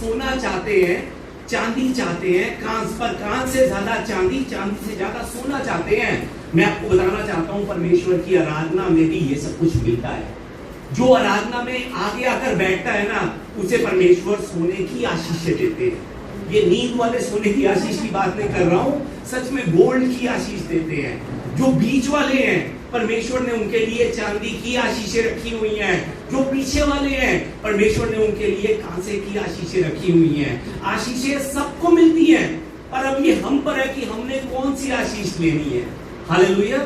सोना चाहते हैं, चांदी चाहते हैं, कांच से ज्यादा चांदी, चांदी से ज्यादा सोना चाहते हैं। मैं आपको बताना चाहता हूं परमेश्वर की आराधना में भी ये सब कुछ मिलता है। जो आराधना में आगे आकर बैठता है ना, उसे परमेश्वर सोने की आशीष देते हैं। ये नींद वाले सोने की आशीष की बात नहीं कर रहा हूं, सच में गोल्ड की आशीष देते हैं। जो बीच वाले हैं, परमेश्वर ने उनके लिए चांदी की आशीषें रखी हुई हैं। जो पीछे वाले हैं, परमेश्वर ने उनके लिए कांसे की आशीषें रखी हुई हैं। आशीषें सबको मिलती हैं, और अब ये हम पर है कि हमने कौन सी आशीष लेनी है। हालेलुया।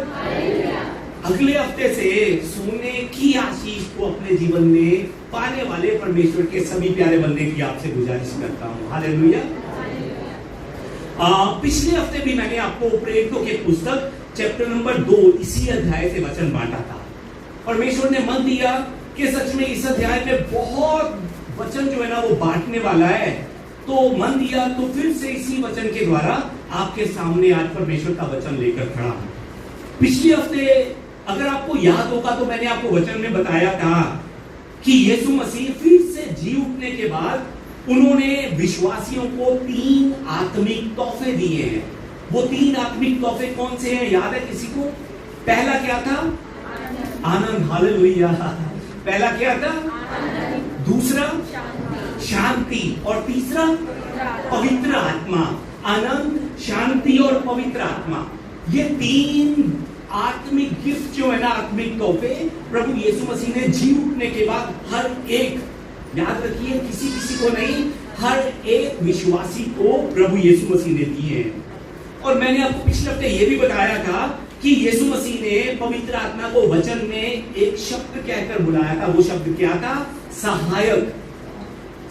अगले हफ्ते से सोने की आशीष को अपने जीवन में पाने वाले परमेश्वर के सभी प्यारे बंदे की आपसे गुजारिश करता हूं। हालेलुया। पिछले हफ्ते भी मैंने आपको प्रेरितों की पुस्तक चैप्टर नंबर 2 इसी अध्याय से वचन बांटा था। परमेश्वर ने मन दिया कि सच में इस अध्याय में बहुत वचन जो है ना वो बांटने वाला है, तो मन दिया तो फिर से इसी वचन के द्वारा आपके सामने आज परमेश्वर का वचन लेकर खड़ा हूं। पिछले हफ्ते अगर आपको याद होगा तो मैंने आपको वचन में बताया था कि यीशु मसीह फिर से जी उठने के बाद उन्होंने विश्वासियों को 3 आत्मिक तोहफे दिए हैं। वो 3 आत्मिक तोहफे कौन से हैं, याद है किसी को? पहला क्या था? आनंद। हालेलुया। पहला क्या था? दूसरा शांति, और तीसरा पवित्र आत्मा। आनंद, शांति और पवित्र आत्मा, ये 3 आत्मिक गिफ्ट जो है ना, आत्मिक तोहफे प्रभु यीशु मसीह ने जी उठने के बाद हर एक, याद रखिए किसी किसी को नहीं, हर एक विश्वासी को प्रभु यीशु मसीह ने दिए हैं। और मैंने आपको पिछले हफ्ते यह भी बताया था कि यीशु मसीह ने पवित्र आत्मा को वचन में एक शब्द कहकर बुलाया था। वो शब्द क्या था? सहायक।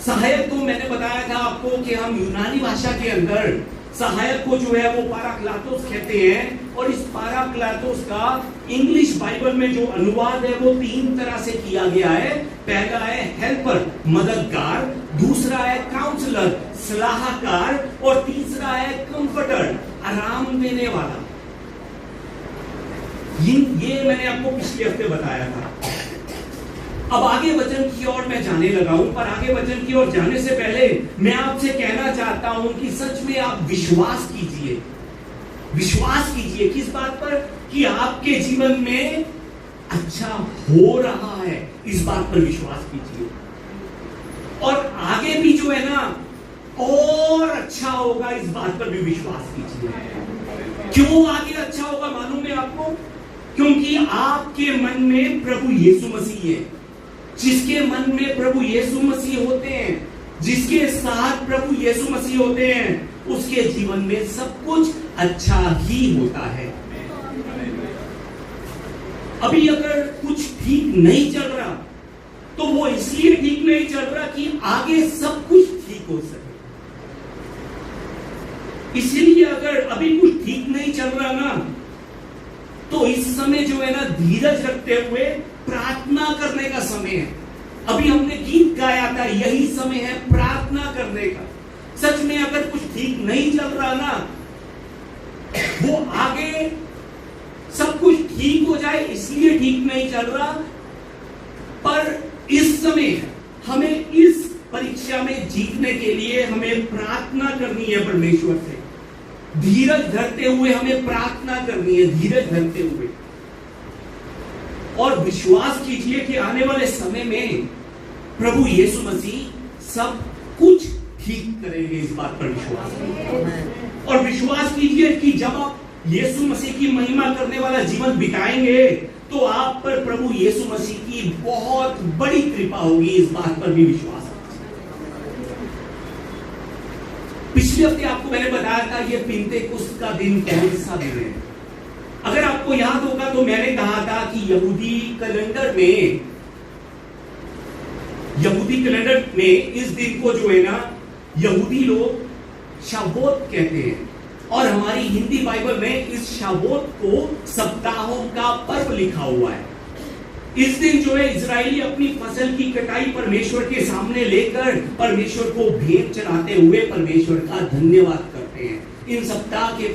सहायक को मैंने बताया था आपको कि हम यूनानी भाषा के अंदर सहायक को जो है वो पाराक्लातोस कहते हैं, और इस पाराक्लातोस का इंग्लिश बाइबल में जो अनुवाद है वो 3 तरह से किया गया है। पहला है हेल्पर, मददगार, दूसरा है काउंसलर, सलाहकार, और तीसरा है कंफर्टर, आराम देने वाला। ये मैंने आपको पिछले हफ्ते बताया था। अब आगे वचन की ओर मैं जाने लगा हूं, पर आगे वचन की ओर जाने से पहले मैं आपसे कहना चाहता हूं कि सच में आप विश्वास कीजिए। विश्वास कीजिए किस बात पर? कि आपके जीवन में अच्छा हो रहा है, इस बात पर विश्वास कीजिए। और आगे भी जो है ना और अच्छा होगा, इस बात पर भी विश्वास कीजिए। क्यों आगे अच्छा होगा मालूम है आपको? क्योंकि आपके मन में प्रभु यीशु मसीह है। जिसके मन में प्रभु यीशु मसीह होते हैं, जिसके साथ प्रभु यीशु मसीह होते हैं, उसके जीवन में सब कुछ अच्छा ही होता है। अभी अगर कुछ ठीक नहीं चल रहा तो वो इसलिए ठीक नहीं चल रहा कि आगे सब कुछ ठीक हो सके। इसलिए अगर अभी कुछ ठीक नहीं चल रहा ना, तो इस समय जो है ना धीरज रखते हुए प्रार्थना करने का समय है। अभी हमने गीत गाया था, यही समय है प्रार्थना करने का। सच में अगर कुछ ठीक नहीं चल रहा ना, वो आगे सब कुछ ठीक हो जाए इसलिए ठीक नहीं चल रहा, पर इस समय हमें इस परीक्षा में जीतने के लिए हमें प्रार्थना करनी है परमेश्वर से। धीरज धरते हुए हमें प्रार्थना करनी है, धीरज धरते हुए। और विश्वास कीजिए कि आने वाले समय में प्रभु यीशु मसीह सब कुछ ठीक करेंगे, इस बात पर विश्वास कीजिए। और विश्वास कीजिए कि जब आप यीशु मसीह की महिमा करने वाला जीवन बिताएंगे तो आप पर प्रभु यीशु मसीह की बहुत बड़ी कृपा होगी, इस बात पर भी विश्वास। पिछले हफ्ते आपको मैंने बताया था ये पिंतेकुस्त का दिन कौन सा दिन है। अगर आपको याद होगा तो मैंने कहा था कि यहूदी कैलेंडर में इस दिन को जो है ना यहूदी लोग शाबोत कहते हैं, और हमारी हिंदी बाइबल में इस शाबोत को सप्ताहों का पर्व लिखा हुआ है। इस दिन जो है इजरायली अपनी फसल की कटाई परमेश्वर के सामने लेकर परमेश्वर को भेंट चढ़ाते हुए परमेश्वर का धन्यवाद करते हैं इन सप्ताह के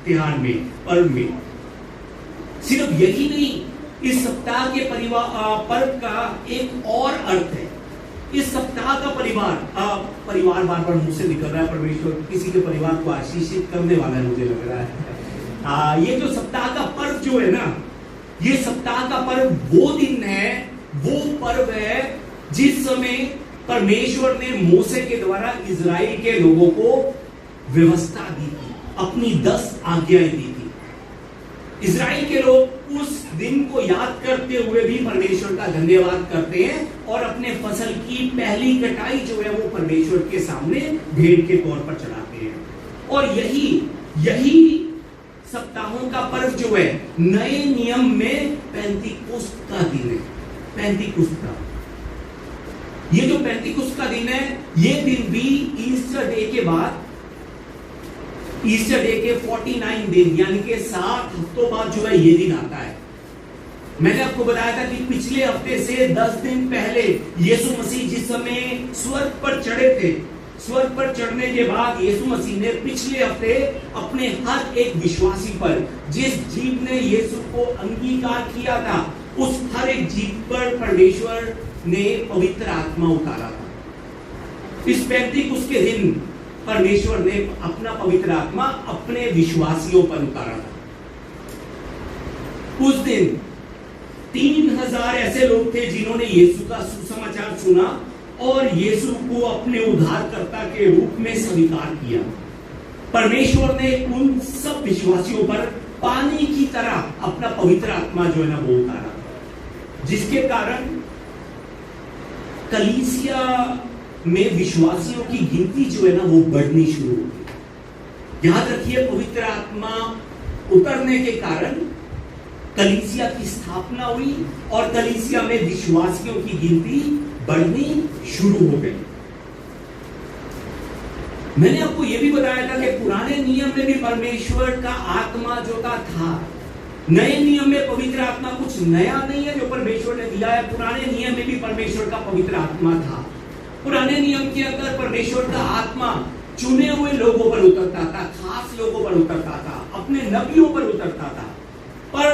त्योहार में, पर्व में। सिर्फ यही नहीं, इस सप्ताह के पर्व का एक और अर्थ है। इस सप्ताह का परिवार बार बार मुझसे निकल रहा है, परमेश्वर किसी के परिवार को आशीषित करने वाला है मुझे लग रहा है। ये जो सप्ताह का पर्व जो है ना, ये सप्ताह का पर्व वो दिन है, वो पर्व है जिस समय परमेश्वर ने मूसा के द्वारा इजराइल के लोगों को व्यवस्था दी थी, अपनी 10 आज्ञाएं दी थी। इजराइल के लोग उस दिन को याद करते हुए भी परमेश्वर का धन्यवाद करते हैं और अपने फसल की पहली कटाई जो है वो परमेश्वर के सामने भेंट के तौर पर चढ़ाते हैं। और यही सप्ताहों का पर्व जो है नए नियम में पेंतीकोस्त का दिन है। पेंतीकोस्त का ये जो पेंतीकोस्त का दिन है, ये दिन भी ईस्टर डे के बाद, ईस्टर डे के 49 दिन यानी कि 7 हफ्तों बाद जो है ये दिन आता है। मैंने आपको बताया था कि पिछले हफ्ते से 10 दिन पहले यीशु मसीह जिस समय स्वर्ग पर चढ़े थे, स्वर्ग पर चढ़ने के बाद यीशु मसीह ने पिछले हफ्ते अपने हर एक विश्वासी पर, जिस जीव ने यीशु को अंगीकार किया था, उस हर एक जीव पर परमेश्वर ने पवित्र आत्मा उतारा था। इस पेंतीकोस्त के दिन परमेश्वर ने अपना पवित्र आत्मा अपने विश्वासियों पर उतारा था। उस दिन 3000 ऐसे लोग थे जिन्होंने यीशु का सुसमाचार सुना और यीशु को अपने उद्धारकर्ता के रूप में स्वीकार किया। परमेश्वर ने उन सब विश्वासियों पर पानी की तरह अपना पवित्र आत्मा जो है ना वो उतारा, जिसके कारण कलीसिया में विश्वासियों की गिनती जो है ना वो बढ़नी शुरू हो गई। याद रखिए, पवित्र आत्मा उतरने के कारण कलीसिया की स्थापना हुई और कलीसिया में विश्वासियों की गिनती बढ़नी शुरू हो गई। मैंने आपको यह भी बताया था कि पुराने नियम में भी परमेश्वर का आत्मा जो था। नए नियम में पवित्र आत्मा कुछ नया नहीं है जो परमेश्वर ने दिया है। पुराने नियम में भी परमेश्वर का पवित्र आत्मा था। पुराने नियम के अंदर परमेश्वर का आत्मा चुने हुए लोगों पर उतरता था, खास लोगों पर उतरता था, अपने नबियों पर उतरता था। पर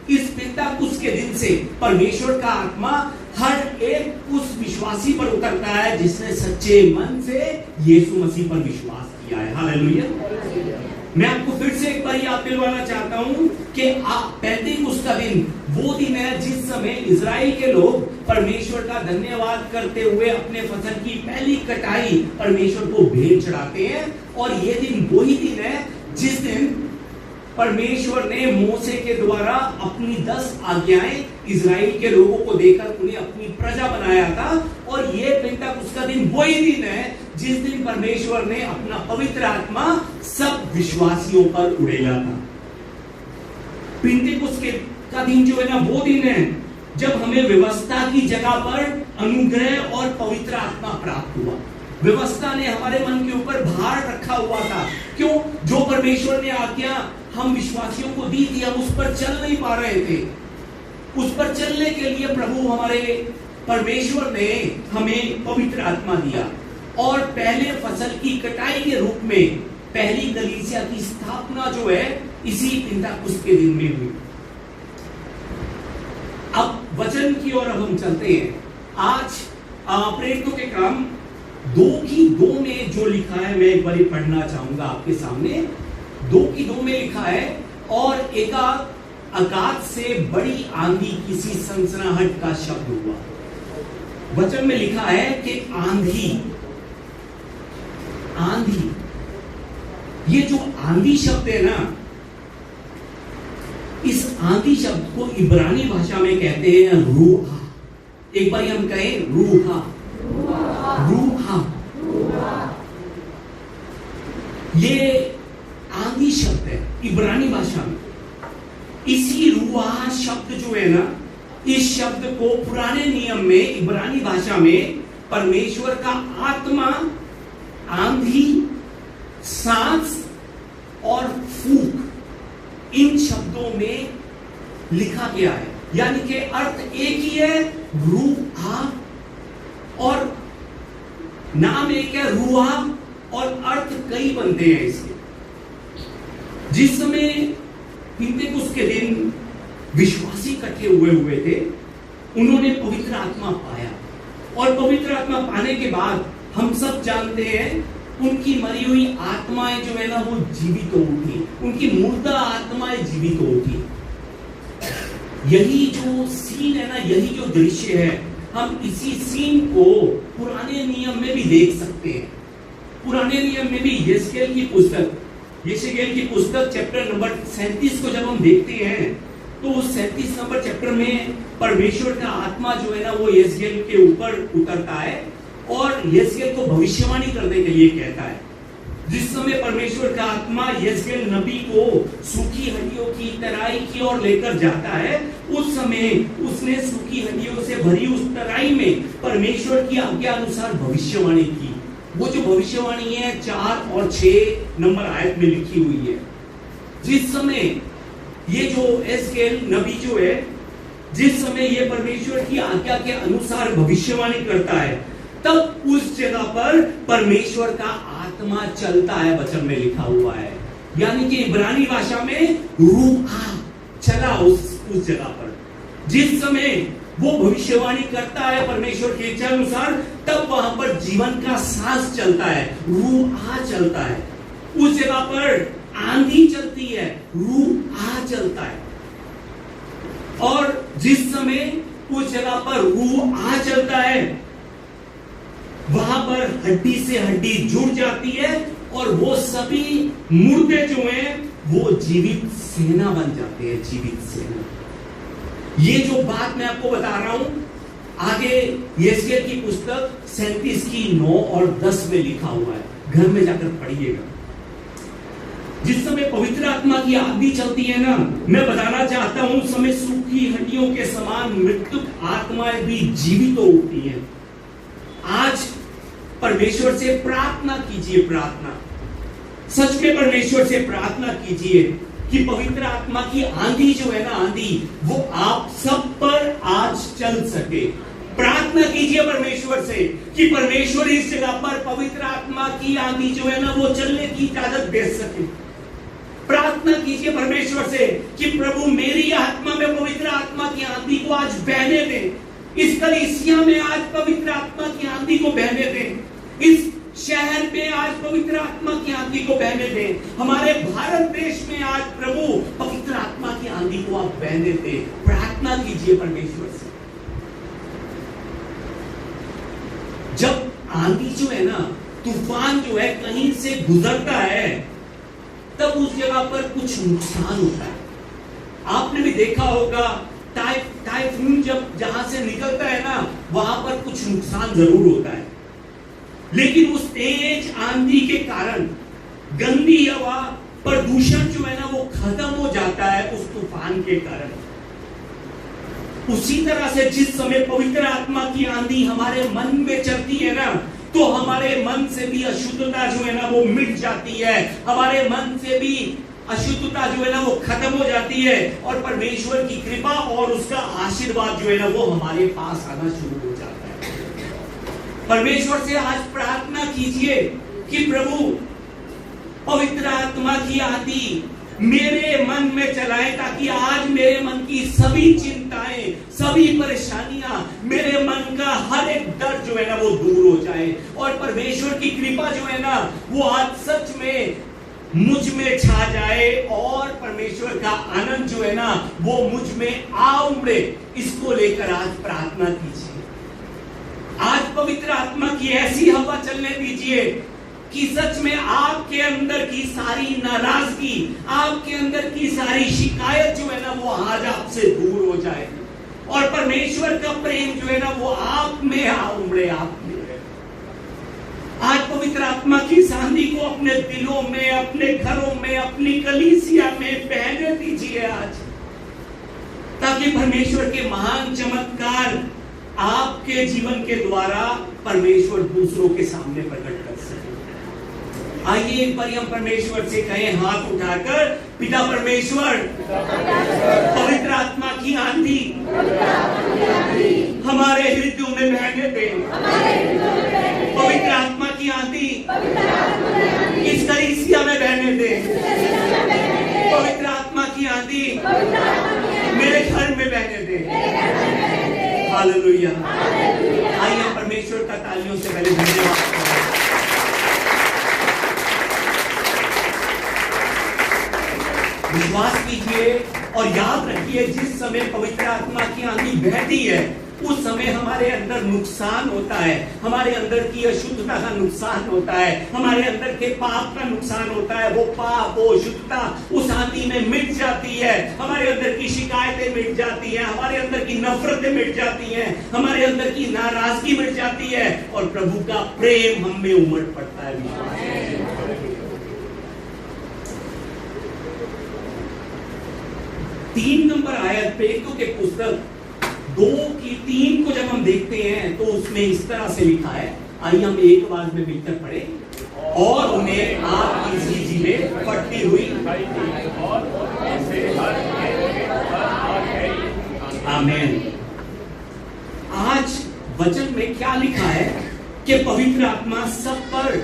इस पेंतीकोस्त के दिन से परमेश्वर का आत्मा हर एक उस विश्वासी पर उतरता है जिसने सच्चे मन से यीशु मसीह पर विश्वास किया है। हालेलुया। मैं आपको फिर से एक बार याद दिलवाना चाहता हूं कि पेंतीकोस्त का दिन वो दिन है जिस समय इजराइल के लोग परमेश्वर का धन्यवाद करते हुए अपने फसल की पहली कटाई परमेश्वर को भेंट चढ़ाते हैं। और ये दिन वही दिन है जिस दिन परमेश्वर ने मूसा के द्वारा अपनी 10 आज्ञाएं इजराइल के लोगों को देकर उन्हें अपनी प्रजा बनाया था। और ये पेंतीकोस्त का दिन वही दिन है जिस दिन परमेश्वर ने अपना पवित्र आत्मा सब विश्वासियों पर उड़ेला था। पेंतीकोस्त का दिन जो है ना वो दिन है जब हमें व्यवस्था की जगह पर अनुग्रह और पवित्र आत्मा प्राप्त हुआ। व्यवस्था ने हमारे मन के ऊपर भार रखा हुआ था। क्यों? जो परमेश्वर ने आज्ञा हम विश्वासियों को दी थी, हम उस पर चल नहीं पा रहे थे। उस पर चलने के लिए प्रभु हमारे परमेश्वर ने हमें पवित्र आत्मा दिया और पहले फसल की कटाई के रूप में पहली कलीसिया की स्थापना जो है इसी पेंतीकोस्त के दिन में हुई। अब वचन की ओर हम चलते हैं। आज प्रेरितों के काम 2:2 में जो लिखा है मैं एक बार पढ़ना चाहूंगा आपके सामने। 2:2 में लिखा है, और एकाएक आकाश से बड़ी आंधी किसी सनसनाहट का शब्द हुआ। वचन में लिखा है कि आंधी, ये जो आंधी शब्द है ना, इस आंधी शब्द को इब्रानी भाषा में कहते हैं रूहा। एक बार हम कहें रूहा। ये आंधी शब्द है इब्रानी भाषा में। इसी रूहा शब्द जो है ना, इस शब्द को पुराने नियम में इब्रानी भाषा में परमेश्वर का आत्मा, आंधी, सांस और फूक, इन शब्दों में लिखा गया है। यानी कि अर्थ एक ही है, रूहा, और नाम एक है रूहा, और अर्थ कई बनते हैं इसके। जिस समय पेंतीकोस्त के दिन विश्वासी इकट्ठे हुए थे, उन्होंने पवित्र आत्मा पाया। और पवित्र आत्मा पाने के बाद हम सब जानते हैं उनकी मरी हुई आत्माएं जो है ना वो जीवित हो उठी, उनकी मुर्दा आत्माएं जीवित हो उठी। यही जो सीन है ना, यही जो दृश्य है, हम इसी सीन को पुराने नियम में भी देख सकते हैं। पुराने नियम में भी यहेजकेल की पुस्तक चैप्टर नंबर 37 को जब हम देखते हैं तो उस 37 नंबर चैप्टर में परमेश्वर का आत्मा जो है ना वो यहेजकेल के ऊपर उतरता है और यहेजकेल को भविष्यवाणी करने के लिए कहता है। जिस समय परमेश्वर का आत्मा यहेजकेल नबी को सूखी हड्डियों की तराई की ओर लेकर जाता है, उस समय उसने सूखी हड्डियों से भरी उस तराई में परमेश्वर की आज्ञा अनुसार भविष्यवाणी की। वो जो भविष्यवाणी है 4 और 6 नंबर आयत में लिखी हुई है। जिस समय ये जो यहेजकेल नबी जो है, जिस समय ये परमेश्वर की आज्ञा के अनुसार भविष्यवाणी करता है, तब उस जगह पर परमेश्वर का आत्मा चलता है, वचन में लिखा हुआ है। यानी कि इब्रानी भाषा में रूहा चला उस जगह पर। जिस समय वो भविष्यवाणी करता है परमेश्वर की इच्छा अनुसार, तब वहां पर जीवन का सांस चलता है, रूहा चलता है। उस जगह पर आंधी चलती है, रूहा चलता है। और जिस समय उस जगह पर रूहा चलता है, वहां पर हड्डी से हड्डी जुड़ जाती है और वो सभी मुर्दे जो हैं वो जीवित सेना बन जाते हैं, जीवित सेना। ये जो बात मैं आपको बता रहा हूं, आगे यहेजकेल की पुस्तक 37 की 9 और 10 में लिखा हुआ है, घर में जाकर पढ़िएगा। जिस समय पवित्र आत्मा की आंधी चलती है ना, मैं बताना चाहता हूं, उस समय सूखी हड्डियों के समान मृतक आत्माएं भी जीवित हो उठती हैं। आज परमेश्वर से प्रार्थना कीजिए, प्रार्थना सच में परमेश्वर से प्रार्थना कीजिए कि पवित्र आत्मा की आंधी जो है ना, आंधी वो आप सब पर आज चल सके। प्रार्थना कीजिए परमेश्वर से कि परमेश्वर इस जगह पर पवित्र आत्मा की आंधी जो है ना वो चलने की इजाजत दे सके। प्रार्थना कीजिए परमेश्वर से कि प्रभु मेरी आत्मा में पवित्र आत्मा की आंधी को आज बहने दे, इस कलीसिया में आज पवित्र आत्मा की आंधी को बहने दें, इस शहर में आज पवित्र आत्मा की आंधी को bहने दें, हमारे भारत देश में आज प्रभु पवित्र आत्मा की आंधी को आप बहने दें। प्रार्थना कीजिए परमेश्वर से। जब आंधी जो है ना, तूफान जो है कहीं से गुजरता है, तब उस जगह पर कुछ नुकसान होता है। आपने भी देखा होगा टाइफून जब जहां से निकलता है ना, वहां पर कुछ नुकसान जरूर होता है, लेकिन उस तेज आंधी के कारण गंदी हवा, प्रदूषण जो है ना वो खत्म हो जाता है उस तूफान के कारण। उसी तरह से जिस समय पवित्र आत्मा की आंधी हमारे मन में चलती है ना, तो हमारे मन से भी अशुद्धता जो है ना वो मिट जाती है, हमारे मन से भी अशुद्धता जो है ना वो खत्म हो जाती है और परमेश्वर की कृपा और उसका आशीर्वाद जो है ना वो हमारे पास आना शुरू हो जाता है। परमेश्वर से आज प्रार्थना कीजिए कि प्रभु पवित्र आत्मा की आंधी मेरे मन में चलाए, ताकि आज मेरे मन की सभी चिंताएं, सभी परेशानियां, मेरे मन का हर एक डर जो है ना वो दूर हो जाए और परमेश्वर की कृपा जो है ना वो आज सच में मुझ में छा जाए और परमेश्वर का आनंद जो है ना वो मुझ में आ उमड़े। इसको लेकर आज प्रार्थना कीजिए। आज पवित्र आत्मा की ऐसी हवा चलने दीजिए कि सच में आपके अंदर की सारी नाराजगी, आपके अंदर की सारी शिकायत जो है ना वो आज आपसे दूर हो जाए और परमेश्वर का प्रेम जो है ना वो आप में आ उमड़े, आप में। आज पवित्र आत्मा की आंधी को अपने दिलों में, अपने घरों में, अपनी कलीसिया में बहने दीजिए आज, ताकि परमेश्वर के महान चमत्कार आपके जीवन के द्वारा परमेश्वर दूसरों के सामने प्रकट कर सके। आइए एक बार हम परमेश्वर से कहें हाथ उठाकर, पिता परमेश्वर पवित्र आत्मा की आंधी हमारे हृदयों में बहने दे। पवित्र आत्मा की आंधी इस कलीसिया में बहने दे। पवित्र आत्मा की आंधी मेरे घर में बहने दे। हालेलुया। आइए रखिए और याद रखिए, जिस समय पवित्र आत्मा की आंधी बहती है उस समय हमारे अंदर नुकसान होता है, हमारे अंदर की अशुद्धता का नुकसान होता है, हमारे अंदर के पाप का नुकसान होता है। वो पाप, वो अशुद्धता उस आंधी में मिट जाती है। हमारे अंदर की शिकायतें मिट जाती हैं, हमारे अंदर की नफरतें मिट जाती हैं, हमारे अंदर की नाराजगी मिट जाती है और प्रभु का प्रेम हम में उमड़ पड़ता है। 3 नंबर आयत प्रेरितों के पुस्तक 2:3 को जब हम देखते हैं तो उसमें इस तरह से लिखा है, आइए हम एक आवाज में मिलकर पढ़े। और उन्हें आग की सी जीभें फटती हुई, आमीन। आज वचन में क्या लिखा है कि पवित्र आत्मा सब पर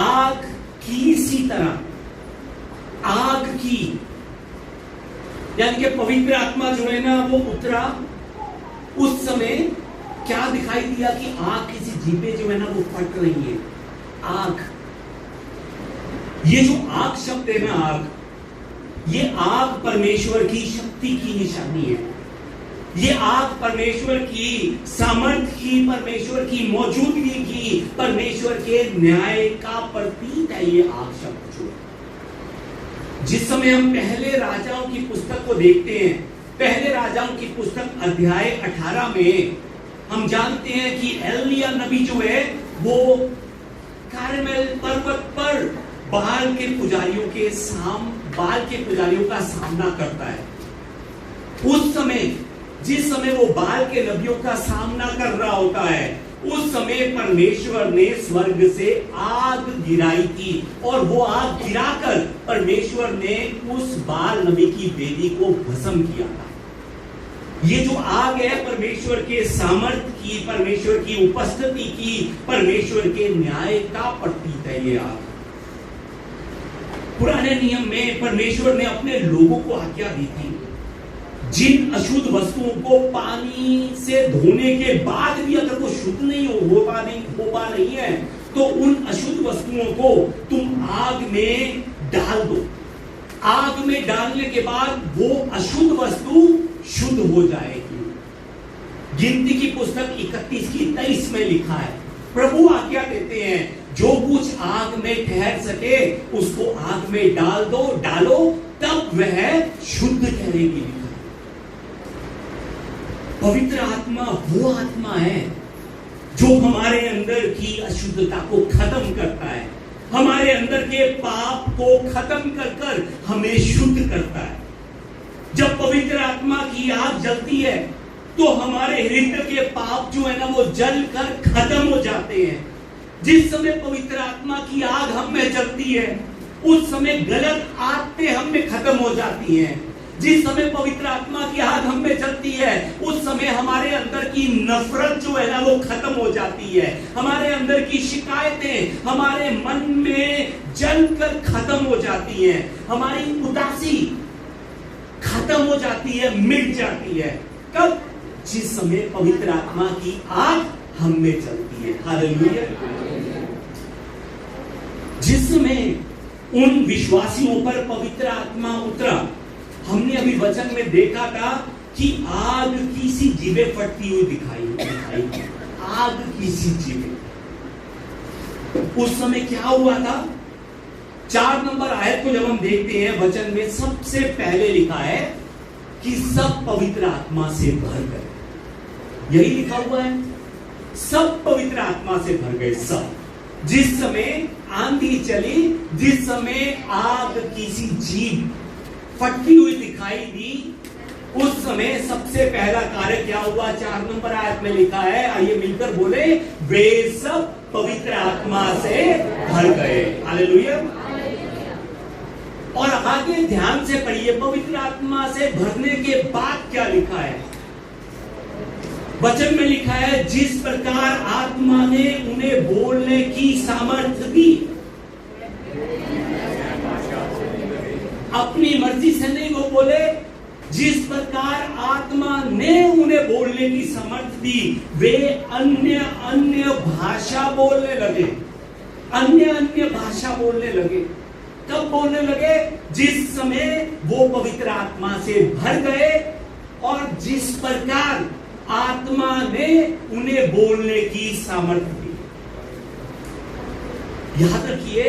आग की सी तरह, आग की, यानी कि पवित्र आत्मा जो है ना वो उतरा। उस समय क्या दिखाई दिया कि आग की सी जीभें जो है ना वो फट रही है। आग, ये जो आग शब्द है ना, आग, ये आग परमेश्वर की शक्ति की निशानी है। ये आग परमेश्वर की सामर्थ की, परमेश्वर की मौजूदगी की, परमेश्वर के न्याय का प्रतीक है ये आग शब्द जो। जिस समय हम पहले राजाओं की पुस्तक को देखते हैं, पहले राजाओं की पुस्तक अध्याय 18 में हम जानते हैं कि एलिया नबी जो है वो कारमेल पर्वत पर बाल के पुजारियों का सामना करता है। उस समय, जिस समय वो बाल के नबियों का सामना कर रहा होता है, उस समय परमेश्वर ने स्वर्ग से आग गिराई थी और वो आग गिराकर परमेश्वर ने उस बाल नबी की वेदी को भस्म किया था। ये जो आग है परमेश्वर के सामर्थ्य की, परमेश्वर की उपस्थिति की, परमेश्वर के न्याय का प्रतीक है ये आग। पुराने नियम में परमेश्वर ने अपने लोगों को आज्ञा दी थी, जिन अशुद्ध वस्तुओं को पानी से धोने के बाद भी अगर वो शुद्ध नहीं हो पा रही है तो उन अशुद्ध वस्तुओं को तुम आग में डाल दो। आग में डालने के बाद वो अशुद्ध वस्तु शुद्ध हो जाएगी। गिनती की पुस्तक 31:23 में लिखा है, प्रभु आज्ञा देते हैं जो कुछ आग में ठहर सके उसको आग में डालो तब वह शुद्ध ठहरेगी। पवित्र आत्मा वो आत्मा है जो हमारे अंदर की अशुद्धता को खत्म करता है, हमारे अंदर के पाप को खत्म कर हमें शुद्ध करता है। जब पवित्र आत्मा की आग जलती है तो हमारे हृदय के पाप जो है ना वो जल कर खत्म हो जाते हैं। जिस समय पवित्र आत्मा की आग हम में जलती है उस समय गलत आदतें हम में खत्म हो जाती हैं। जिस समय पवित्र आत्मा की आग हम में जलती है उस समय हमारे अंदर की नफरत जो है ना वो खत्म हो जाती है। हमारे अंदर की शिकायतें हमारे मन में जलकर खत्म हो जाती हैं। हमारी उदासी खत्म हो जाती है, मिट जाती है। कब? जिस समय पवित्र आत्मा की आग हम में जलती है। हालेलुया। जिस समय उन विश्वासियों पर पवित्र आत्मा उतरा, हमने अभी वचन में देखा था कि आग की सी जीभें फटती हुई दिखाई। आग की सी जीभें। उस समय क्या हुआ था? 4 नंबर आयत को जब हम देखते हैं वचन में सबसे पहले लिखा है कि सब पवित्र आत्मा से भर गए। यही लिखा हुआ है, सब पवित्र आत्मा से भर गए। सब, जिस समय आंधी चली, जिस समय आग की सी जीभ फटती हुई दिखाई दी, उस समय सबसे पहला कार्य क्या हुआ? 4 नंबर आयत में लिखा है, आइए मिलकर बोले, वे सब पवित्र आत्मा से भर गए। हालेलुया। और आगे ध्यान से पढ़िए, पवित्र आत्मा से भरने के बाद क्या लिखा है? वचन में लिखा है, जिस प्रकार आत्मा ने उन्हें बोलने की सामर्थ्य दी। अपनी मर्जी से नहीं वो बोले, जिस प्रकार आत्मा ने उन्हें बोलने की समर्थ दी, वे अन्य भाषा बोलने लगे। अन्य भाषा बोलने लगे। कब बोलने लगे? जिस समय वो पवित्र आत्मा से भर गए और जिस प्रकार आत्मा ने उन्हें बोलने की सामर्थ्य दी। याद रखिए,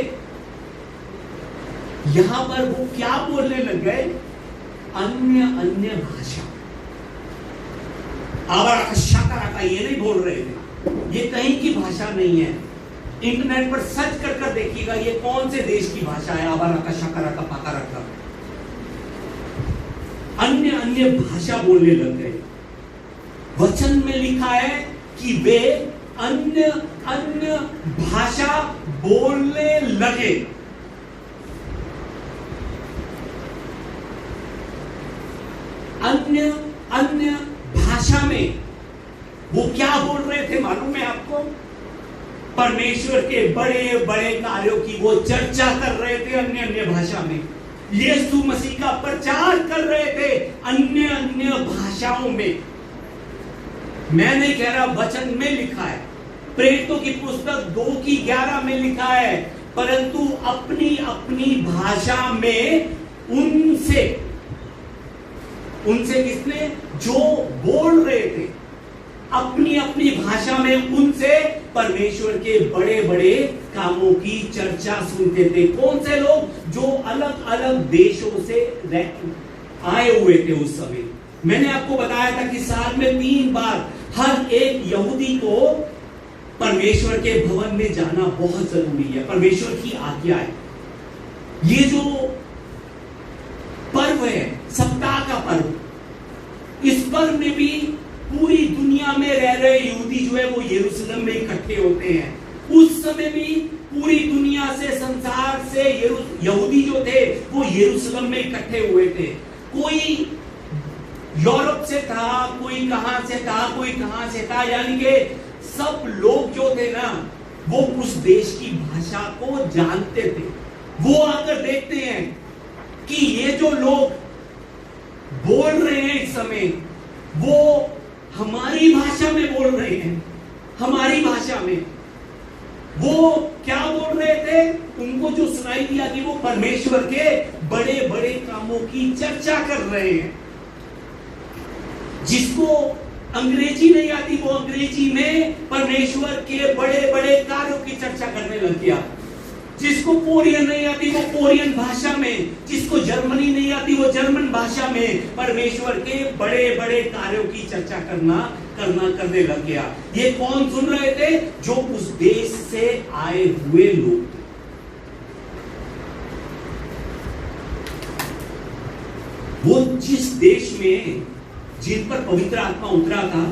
यहां पर वो क्या बोलने लग गए? अन्य अन्य भाषा। आवारा ये नहीं बोल रहे थे, ये कहीं की भाषा नहीं है। इंटरनेट पर सर्च कर कर देखिएगा ये कौन से देश की भाषा है। आवारा का शकरा का पाका रखा, अन्य अन्य भाषा बोलने लग गए। वचन में लिखा है कि वे अन्य अन्य भाषा बोलने लगे। अन्य अन्य भाषा में वो क्या बोल रहे थे मालूम है आपको? परमेश्वर के बड़े बड़े कार्यों की वो चर्चा कर रहे थे अन्य अन्य भाषा में। यीशु मसीह का प्रचार कर रहे थे अन्य अन्य भाषाओं में। मैं नहीं कह रहा, वचन में लिखा है। प्रेरितों की पुस्तक 2:11 में लिखा है, परंतु अपनी अपनी भाषा में उनसे किसने? जो बोल रहे थे अपनी अपनी भाषा में, उनसे परमेश्वर के बड़े बड़े कामों की चर्चा सुनते थे। कौन से लोग? जो अलग अलग देशों से आए हुए थे उस समय। मैंने आपको बताया था कि साल में 3 बार हर एक यहूदी को परमेश्वर के भवन में जाना बहुत जरूरी है। परमेश्वर की आज्ञा है। ये जो पर्व है, सप्ताह का पर्व, इस पर्व में भी पूरी दुनिया में रह रहे यहूदी जो है वो यरूशलेम में इकट्ठे होते हैं। उस समय भी पूरी दुनिया से, संसार से यहूदी जो थे वो यरूशलेम में इकट्ठे हुए थे। कोई यूरोप से था, कोई कहां से था, कोई कहां से था, यानी कि सब लोग जो थे ना वो उस देश की भाषा को जानते थे। वो आकर देखते हैं कि ये जो लोग बोल रहे हैं इस समय, वो हमारी भाषा में बोल रहे हैं। हमारी भाषा में वो क्या बोल रहे थे? उनको जो सुनाई दिया कि वो परमेश्वर के बड़े बड़े कामों की चर्चा कर रहे हैं। जिसको अंग्रेजी नहीं आती वो अंग्रेजी में परमेश्वर के बड़े बड़े कार्यों की चर्चा करने लग गया। जिसको कोरियन नहीं आती वो कोरियन भाषा में, जिसको जर्मनी नहीं आती वो जर्मन भाषा में परमेश्वर के बड़े बड़े कार्यों की चर्चा करने लग गया। ये कौन सुन रहे थे? जो उस देश से आए हुए लोग थे। वो जिस देश में, जिन पर पवित्र आत्मा उतरा था,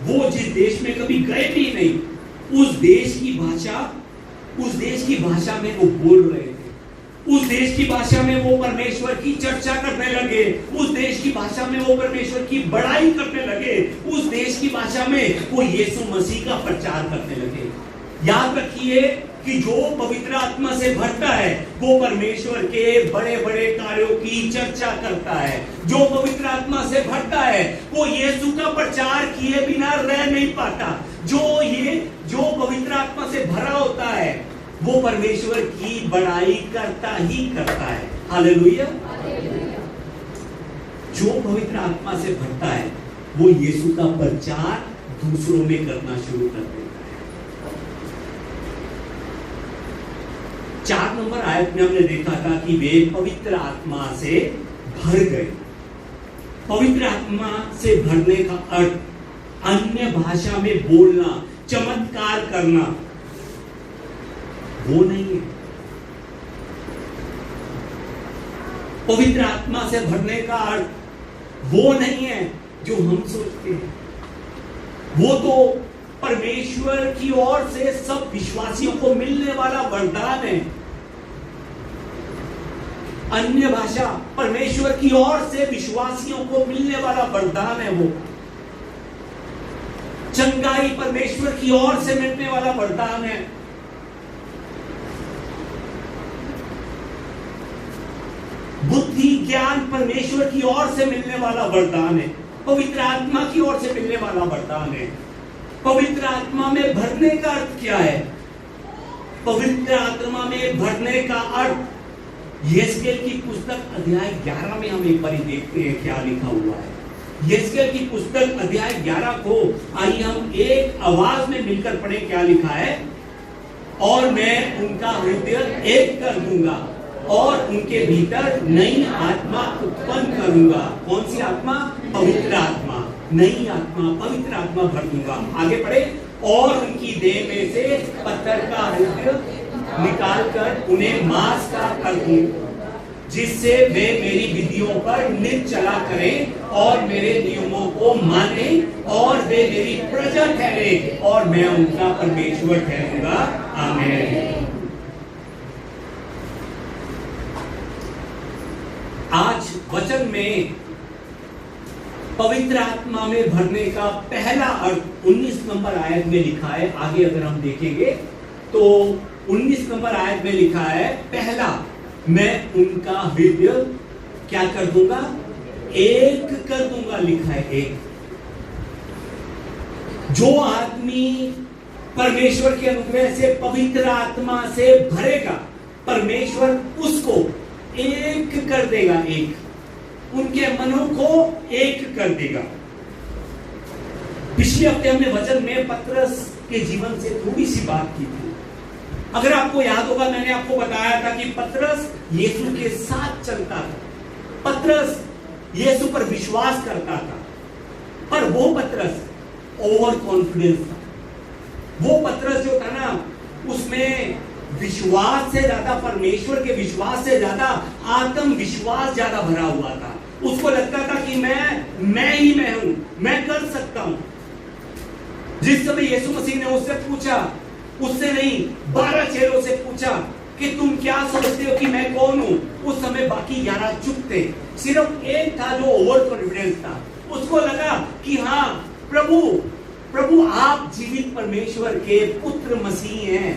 वो जिस देश में कभी गए भी नहीं, उस देश की भाषा में वो बोल रहे थे। उस देश की भाषा में वो परमेश्वर की चर्चा करने लगे। उस देश की भाषा में वो परमेश्वर की बड़ाई करने लगे। उस देश की भाषा में वो यीशु मसीह का प्रचार करने लगे। याद रखिए कि जो पवित्र आत्मा से भरता है वो परमेश्वर के बड़े बड़े कार्यों की चर्चा करता है। जो पवित्र आत्मा से भरता है वो यीशु का प्रचार किए बिना रह नहीं पाता। जो पवित्र आत्मा से भरा होता है वो परमेश्वर की बड़ाई करता ही करता है। हालेलुया। जो पवित्र आत्मा से भरता है वो यीशु का प्रचार दूसरों में करना शुरू कर देता है। 4 नंबर आयत में हमने देखा था कि वे पवित्र आत्मा से भर गए। पवित्र आत्मा से भरने का अर्थ अन्य भाषा में बोलना, चमत्कार करना वो नहीं है। पवित्र आत्मा से भरने का अर्थ वो नहीं है जो हम सोचते हैं। वो तो परमेश्वर की ओर से सब विश्वासियों को मिलने वाला वरदान है। अन्य भाषा परमेश्वर की ओर से विश्वासियों को मिलने वाला वरदान है। वो चंगाई परमेश्वर की ओर से मिलने वाला वरदान है। बुद्धि ज्ञान परमेश्वर की ओर से मिलने वाला वरदान है। पवित्र आत्मा की ओर से मिलने वाला वरदान है। पवित्र आत्मा में भरने का अर्थ क्या है? पवित्र आत्मा में भरने का अर्थ यहेजकेल की पुस्तक अध्याय 11 में हम एक बार देखते हैं क्या लिखा हुआ है। यहेजकेल की पुस्तक अध्याय 11 को आइए हम एक आवाज में मिलकर पढ़े क्या लिखा है। और मैं उनका हृदय एक कर दूंगा और उनके भीतर नई आत्मा उत्पन्न करूंगा। कौन सी आत्मा? पवित्र आत्मा। नई आत्मा, पवित्र आत्मा भर दूंगा। आगे पढ़े। और उनकी देह में से पत्थर का हृदय निकाल कर उन्हें मांस का कर दूंगा, जिससे वे मेरी विधियों पर नित चला करें और मेरे नियमों को माने, और वे मेरी प्रजा ठहरे और मैं उनका परमेश्वर ठहरूंगा। आमीन। आज वचन में पवित्र आत्मा में भरने का पहला अर्थ 19 नंबर आयत में लिखा है। आगे अगर हम देखेंगे तो 19 नंबर आयत में लिखा है, पहला, मैं उनका हृदय क्या कर दूंगा? एक कर दूंगा। लिखा है एक। जो आदमी परमेश्वर के अनुग्रह से पवित्र आत्मा से भरेगा, परमेश्वर उसको एक कर देगा। एक, उनके मनों को एक कर देगा। पिछले हफ्ते हमने वचन में पतरस के जीवन से थोड़ी सी बात की थी। अगर आपको याद होगा, मैंने आपको बताया था कि पतरस यीशु के साथ चलता था, पतरस यीशु पर विश्वास करता था, पर वो पतरस ओवर कॉन्फिडेंस था। वो पतरस जो था ना, उसमें विश्वास से ज्यादा, परमेश्वर के विश्वास से ज्यादा आत्मविश्वास ज्यादा भरा हुआ था। उसको लगता था कि मैं ही मैं हूं, मैं कर सकता हूं। जिस समय यीशु मसीह ने उससे पूछा, उससे नहीं 12 चेलों से पूछा कि तुम क्या सोचते हो कि मैं कौन हूं, उस समय बाकी 11 चुप थे। सिर्फ एक था जो ओवर कॉन्फिडेंस था। उसको लगा कि हाँ प्रभु आप जीवित परमेश्वर के पुत्र मसीह हैं।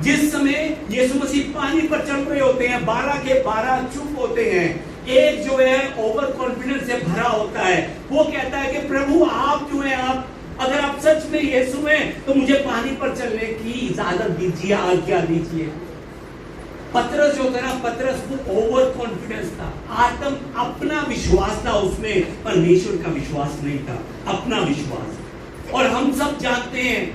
जिस समय यीशु मसीह पानी पर चल रहे होते हैं, 12 के 12 चुप होते हैं। एक जो है ओवर कॉन्फिडेंस से भरा होता है, वो कहता है कि प्रभु आप जो है, आप अगर आप सच में यीशु हैं तो मुझे पानी पर चलने की इजाजत दीजिए, आज्ञा दीजिए। पतरस जो था ना, पतरस को ओवर कॉन्फिडेंस था, अपना विश्वास था उसमें, परमेश्वर का विश्वास नहीं था, अपना विश्वास। और हम सब जानते हैं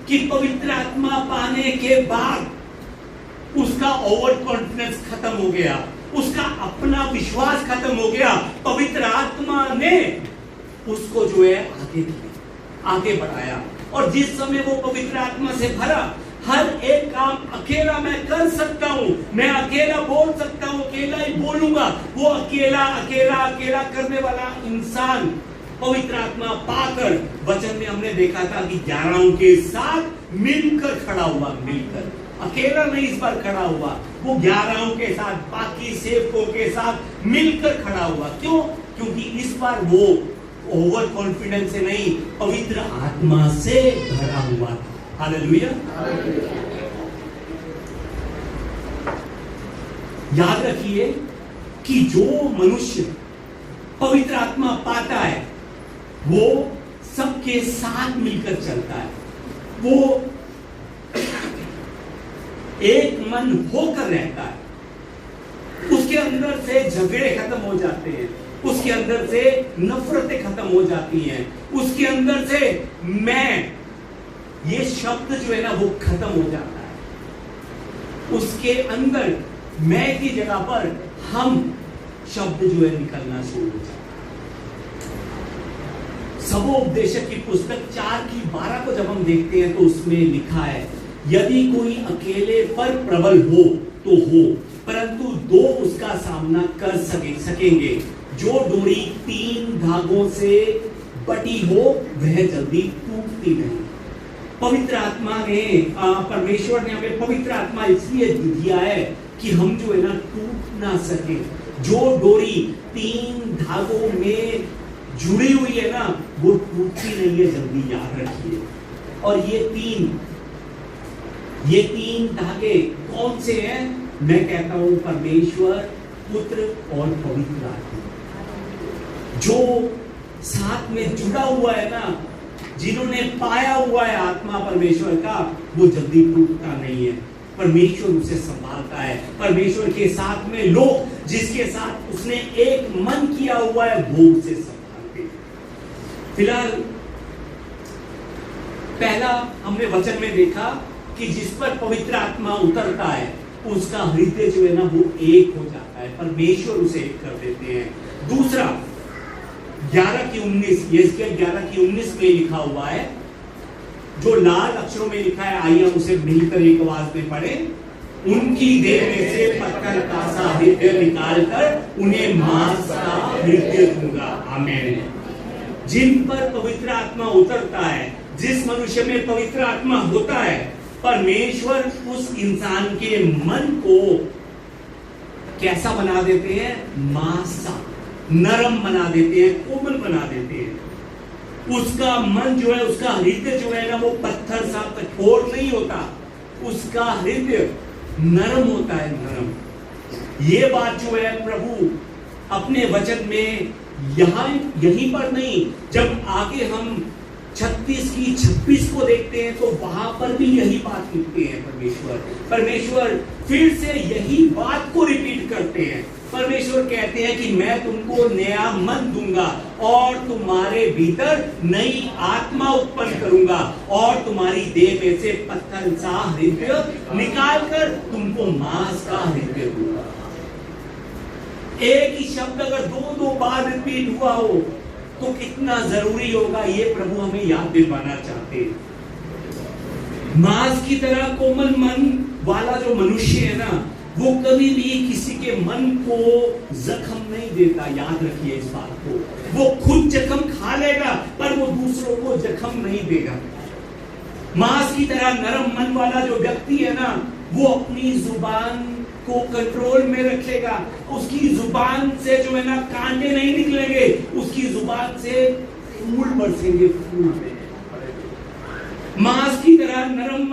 कि पवित्र आत्मा पाने के बाद उसका ओवर कॉन्फिडेंस खत्म हो गया, उसका अपना विश्वास खत्म हो गया। पवित्र आत्मा ने उसको जो है आगे बढ़ाया। और जिस समय वो पवित्र आत्मा से भरा, हर एक काम अकेला मैं कर सकता हूं, मैं अकेला बोल सकता हूं, अकेला ही बोलूंगा। वो अकेला करने वाला इंसान पवित्र आत्मा पाकर, वचन में हमने देखा था कि 11 के साथ मिलकर खड़ा हुआ। मिलकर, अकेला नहीं इस बार खड़ा हुआ, वो 11 के साथ, बाकी सेवकों के साथ मिलकर खड़ा हुआ। क्यों? क्योंकि इस बार वो ओवर कॉन्फिडेंस से नहीं, पवित्र आत्मा से भरा हुआ था। हालेलुया। याद रखिए कि जो मनुष्य पवित्र आत्मा पाता है वो सबके साथ मिलकर चलता है, वो एक मन होकर रहता है। उसके अंदर से झगड़े खत्म हो जाते हैं, उसके अंदर से नफरतें खत्म हो जाती हैं, उसके अंदर से मैं, ये शब्द जो है ना वो खत्म हो जाता है। उसके अंदर मैं की जगह पर हम शब्द जो है निकलना शुरू हो जाता है। सबोपदेशक की पुस्तक 4:12 को जब हम देखते हैं तो उसमें लिखा है, यदि कोई अकेले पर प्रबल हो तो हो, परंतु 2 उसका सामना कर सकेंगे। जो डोरी 3 धागों से बटी हो वह जल्दी टूटती नहीं। पवित्र आत्मा ने, परमेश्वर ने हमें पवित्र आत्मा इसलिए दिया है कि हम जो है ना टूट ना सके। जो डोरी 3 धागों में जुड़ी हुई है ना, वो टूटती नहीं है, जल्दी याद रखिए। और ये तीन धागे कौन से हैं? मैं कहता हूं परमेश्वर, पुत्र और पवित्र आत्मा। जो साथ में जुड़ा हुआ है ना, जिन्होंने पाया हुआ है आत्मा परमेश्वर का, वो जल्दी टूटता नहीं है। परमेश्वर उसे संभालता है। परमेश्वर के साथ में लोग जिसके साथ उसने एक मन किया हुआ है वो उसे संभालते हैं। फिलहाल पहला हमने वचन में देखा कि जिस पर पवित्र आत्मा उतरता है उसका हृदय जो है ना वो एक हो जाता है, परमेश्वर उसे एक कर देते हैं। दूसरा 11:19, यहेजकेल 11:19 में लिखा हुआ है, जो लाल अक्षरों में लिखा है, आइए हम उसे मिलकर एक आवाज में पढ़ें। उनकी देह में से पत्थर का सा हृदय निकालकर उन्हें मांस का हृदय दूंगा। आमीन। जिन पर पवित्र आत्मा उतरता है, जिस मनुष्य में पवित्र आत्मा होता है, परमेश्वर उस इंसान के मन को कैसा बना देते हैं? मांस सा, नरम बना देते हैं, कोमल बना देते हैं। उसका मन जो है, उसका हृदय जो है ना वो पत्थर सा कठोर नहीं होता, उसका हृदय नरम होता है, नरम। ये बात जो है प्रभु अपने वचन में यहीं पर नहीं, जब आगे हम 36 को देखते हैं तो वहां पर भी यही बात लिखते हैं। परमेश्वर फिर से यही बात को रिपीट करते हैं। परमेश्वर कहते हैं कि मैं तुमको नया मन दूंगा और तुम्हारे भीतर नई आत्मा उत्पन्न करूंगा और तुम्हारी देह में से पत्थर सा हृदय निकालकर तुमको मांस का हृदय दूंगा। एक ही शब्द अगर दो बार रिपीट हुआ हो तो कितना जरूरी होगा, ये प्रभु हमें याद दिलवाना चाहते हैं। मांस की तरह कोमल मन वाला जो मनुष्य है ना, वो कभी भी किसी के मन को जख्म नहीं देता। याद रखिए इस बात को। वो खुद जख्म खा लेगा पर वो दूसरों को जख्म नहीं देगा। मांस की तरह नरम मन वाला जो व्यक्ति है ना, वो अपनी जुबान को कंट्रोल में रखेगा। उसकी जुबान से जो है ना कांटे नहीं निकलेंगे, उसकी जुबान से फूल बरसेंगे, फूल। मांस की तरह नरम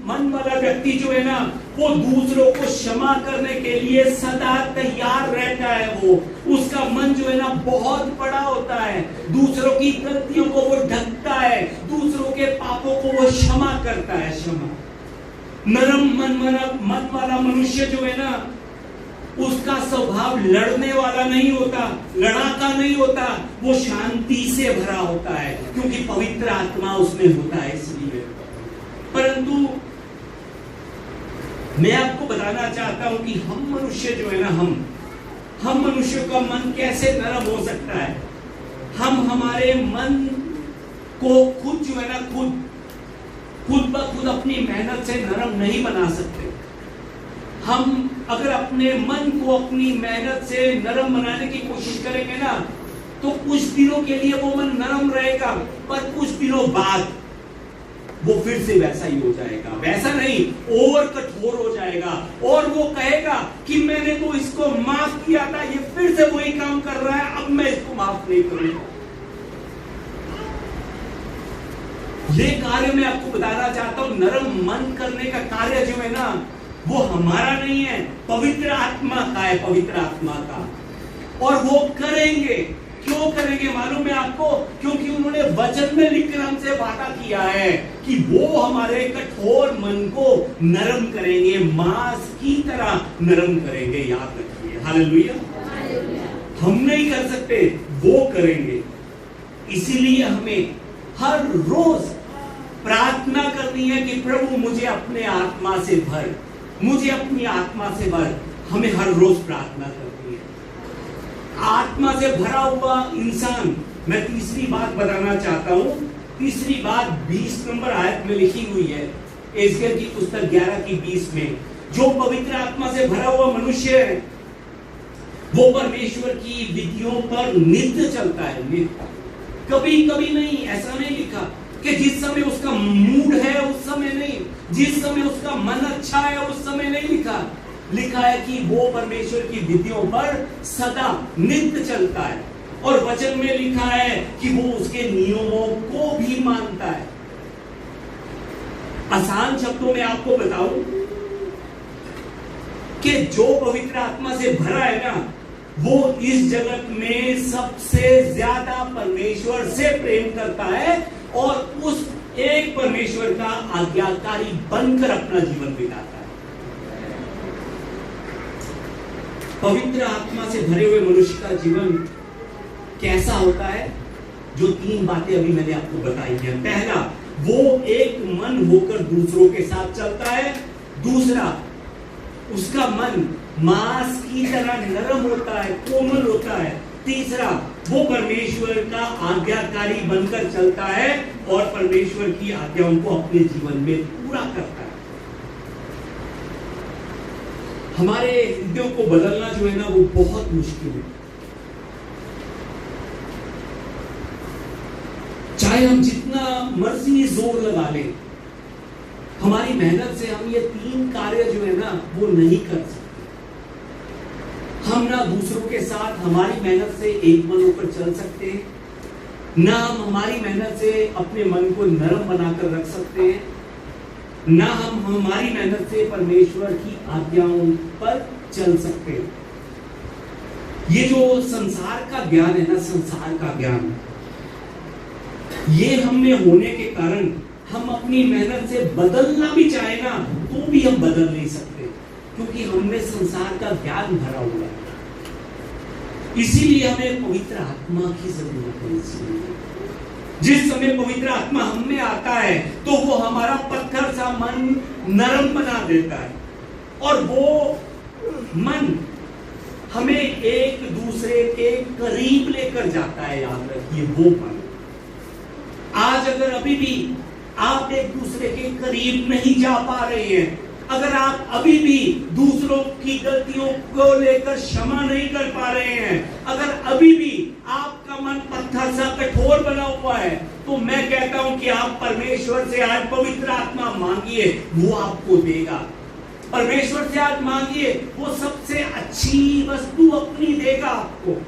मन वाला व्यक्ति जो है ना, वो दूसरों को क्षमा करने के लिए सदा तैयार रहता है। वो उसका मन जो है ना बहुत बड़ा होता है, दूसरों की गलतियों को वो ढकता है, दूसरों के पापों को वो क्षमा करता है, क्षमा। नरम मन वाला मनुष्य जो है ना, उसका स्वभाव लड़ने वाला नहीं होता, लड़ाका नहीं होता, वो शांति से भरा होता है क्योंकि पवित्र आत्मा उसमें होता है। इसलिए परंतु मैं आपको बताना चाहता हूं कि हम मनुष्य जो है ना, हम मनुष्य का मन कैसे नरम हो सकता है। हम हमारे मन को खुद जो है ना खुद ब खुद अपनी मेहनत से नरम नहीं बना सकते। हम अगर अपने मन को अपनी मेहनत से नरम बनाने की कोशिश करेंगे ना, तो कुछ दिनों के लिए वो मन नरम रहेगा, पर कुछ दिनों बाद वो फिर से वैसा ही हो जाएगा। वैसा नहीं, और कठोर हो जाएगा और वो कहेगा कि मैंने तो इसको माफ किया था, ये फिर से वही काम कर रहा है, अब मैं इसको माफ नहीं करूंगा। ये कार्य मैं आपको बताना चाहता हूं, नरम मन करने का कार्य जो है ना, वो हमारा नहीं है, पवित्र आत्मा का है, पवित्र आत्मा का। और वो करेंगे, क्यों करेंगे मालूम है आपको? क्योंकि उन्होंने वचन में लिखकर हमसे वादा किया है कि वो हमारे कठोर मन को नरम करेंगे, मांस की तरह नरम करेंगे। याद रखिए, हालेलुया। हम नहीं कर सकते, वो करेंगे। इसीलिए हमें हर रोज प्रार्थना करनी है कि प्रभु मुझे अपने आत्मा से भर, मुझे अपनी आत्मा से भर। हमें हर रोज प्रार्थना करनी है। आत्मा से भरा हुआ इंसान, मैं तीसरी बात बताना चाहता हूं। तीसरी बात 20 नंबर आयत में लिखी हुई है, यहेजकेल की पुस्तक 11:20 में। जो पवित्र आत्मा से भरा हुआ मनुष्य है वो परमेश्वर की विधियों पर नित्य चलता है, नित्य। कभी कभी नहीं, ऐसा नहीं लिखा कि जिस समय उसका मूड है उस समय नहीं, जिस समय उसका मन अच्छा है उस समय नहीं लिखा। लिखा है कि वो परमेश्वर की विधियों पर सदा नित्य चलता है। और वचन में लिखा है कि वो उसके नियमों को भी मानता है। आसान शब्दों में आपको बताऊं कि जो पवित्र आत्मा से भरा है ना, वो इस जगत में सबसे ज्यादा परमेश्वर से प्रेम करता है और उस एक परमेश्वर का आज्ञाकारी बनकर अपना जीवन बिताता है। पवित्र आत्मा से भरे हुए मनुष्य का जीवन कैसा होता है? जो 3 बातें अभी मैंने आपको बताई हैं। पहला, वो एक मन होकर दूसरों के साथ चलता है। दूसरा, उसका मन मांस की तरह नरम होता है, कोमल होता है। तीसरा, वो परमेश्वर का आज्ञाकारी बनकर चलता है और परमेश्वर की आज्ञाओं को अपने जीवन में पूरा करता है। हमारे हृदयों को बदलना जो है ना, वो बहुत मुश्किल है। चाहे हम जितना मर्जी जोर लगा लें, हमारी मेहनत से हम ये 3 कार्य जो है ना, वो नहीं कर सकते। हम ना दूसरों के साथ हमारी मेहनत से एक मन होकर चल सकते हैं, ना हम हमारी मेहनत से अपने मन को नरम बनाकर रख सकते हैं, ना हम हमारी मेहनत से परमेश्वर की आज्ञाओं पर चल सकते हैं। ये जो संसार का ज्ञान है ना, संसार का ज्ञान, ये हम में होने के कारण हम अपनी मेहनत से बदलना भी चाहे ना, तो भी हम बदल नहीं सकते, क्योंकि हमने संसार का ज्ञान भरा हुआ है। इसीलिए हमें पवित्र आत्मा की जरूरत है। जिस समय पवित्र आत्मा हम में आता है, तो वो हमारा पत्थर सा मन नरम बना देता है, और वो मन हमें एक दूसरे के करीब लेकर जाता है। याद रखिए, वो मन। आज अगर अभी भी आप एक दूसरे के करीब नहीं जा पा रहे हैं, अगर आप अभी भी दूसरों की गलतियों को लेकर क्षमा नहीं कर पा रहे हैं, अगर अभी भी आपका मन पत्थर सा कठोर बना हुआ है, तो मैं कहता हूं कि आप परमेश्वर से आज पवित्र आत्मा मांगिए, वो आपको देगा। परमेश्वर से आज मांगिए, वो सबसे अच्छी वस्तु अपनी देगा आपको।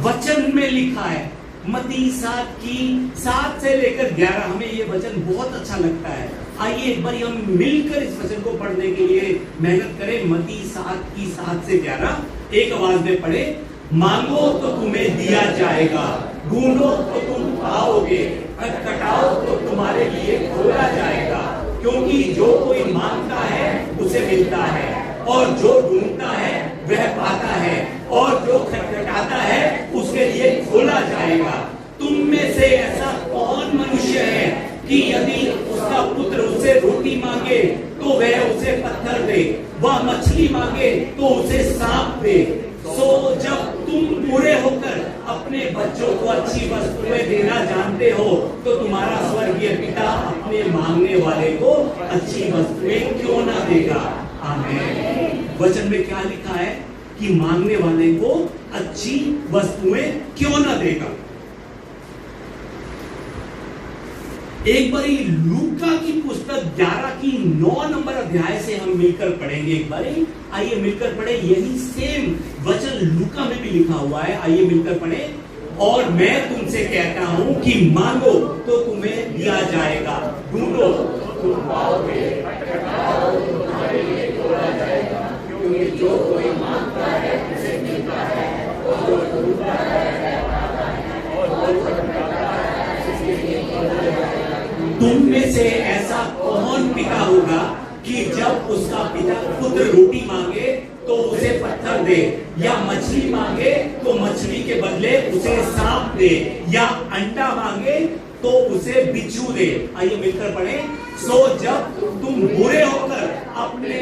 वचन में लिखा है, मत्ती 7 से लेकर 11, हमें ये वचन बहुत अच्छा लगता है। आइए एक बार हम मिलकर इस वचन को पढ़ने के लिए मेहनत करें। मत्ती 7 से 11 एक आवाज में पढ़े। मांगो तो तुम्हें दिया जाएगा, ढूंढो तो तुम पाओगे, खटखटाओ तो तुम्हारे लिए खोला जाएगा। क्योंकि जो कोई मांगता है उसे मिलता है, और जो ढूंढता है वह पाता है, और जो खटखटाता है उसके लिए खोला जाएगा। तुम में से ऐसा कौन मनुष्य है कि यदि उसका पुत्र उससे रोटी मांगे तो वह उसे पत्थर दे, वह मछली मांगे तो उसे सांप दे? सो जब तुम बुरे होकर अपने बच्चों को अच्छी वस्तुएं देना जानते हो, तो तुम्हारा स्वर्गीय पिता अपने मांगने वाले को अच्छी वस्तुएं क्यों ना देगा? आमीन। वचन में क्या लिखा है कि मांगने वाले को अच्छी वस्तुएं क्यों ना देगा? एक बारी लूका की पुस्तक 11 की 9 नंबर अध्याय से हम मिलकर पढ़ेंगे। एक बारी आइए मिलकर पढ़े। यही सेम वचन लूका में भी लिखा हुआ है, आइए मिलकर पढ़े। और मैं तुमसे कहता हूं कि मांगो तो तुम्हें दिया जाएगा, ढूंढो तो तुम पाओगे, खटखटाओ तो तुम्हारे लिए खोला जाएगा। क्योंकि जो कोई मांगता है उसे मिलता है, और जो ढूंढता है वह पाता है, और जो खटखटाता है उसके लिए खोला जाएगा। तुम में से ऐसा कौन पिता होगा कि जब उसका पिता पुत्र रोटी मांगे तो उसे पत्थर दे, या मछली मांगे तो मछली के बदले उसे सांप दे, या अंडा मांगे तो उसे बिच्छू दे? आइए मिलकर पढ़ें। सो जब तुम बुरे होकर अपने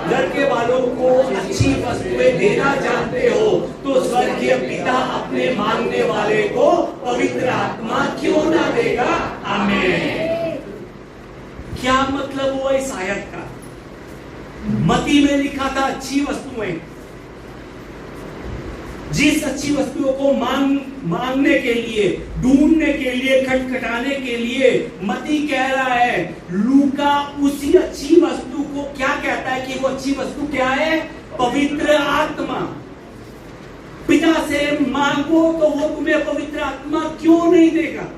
लड़के वालों को अच्छी वस्तुएं देना जानते हो, तो स्वर्गीय पिता अपने मांगने वाले को पवित्र आत्मा क्यों ना देगा? आमीन। क्या मतलब हुआ इस आयत का? मत्ती में लिखा था अच्छी वस्तुएं। जिस अच्छी वस्तुओं को मांगने के लिए, ढूंढने के लिए, खटखटाने के लिए मत्ती कह रहा है, लूका उसी अच्छी वस्तु को क्या कहता है कि वो अच्छी वस्तु क्या है? पवित्र आत्मा। पिता से मांगो तो वो तुम्हें पवित्र आत्मा क्यों नहीं देगा?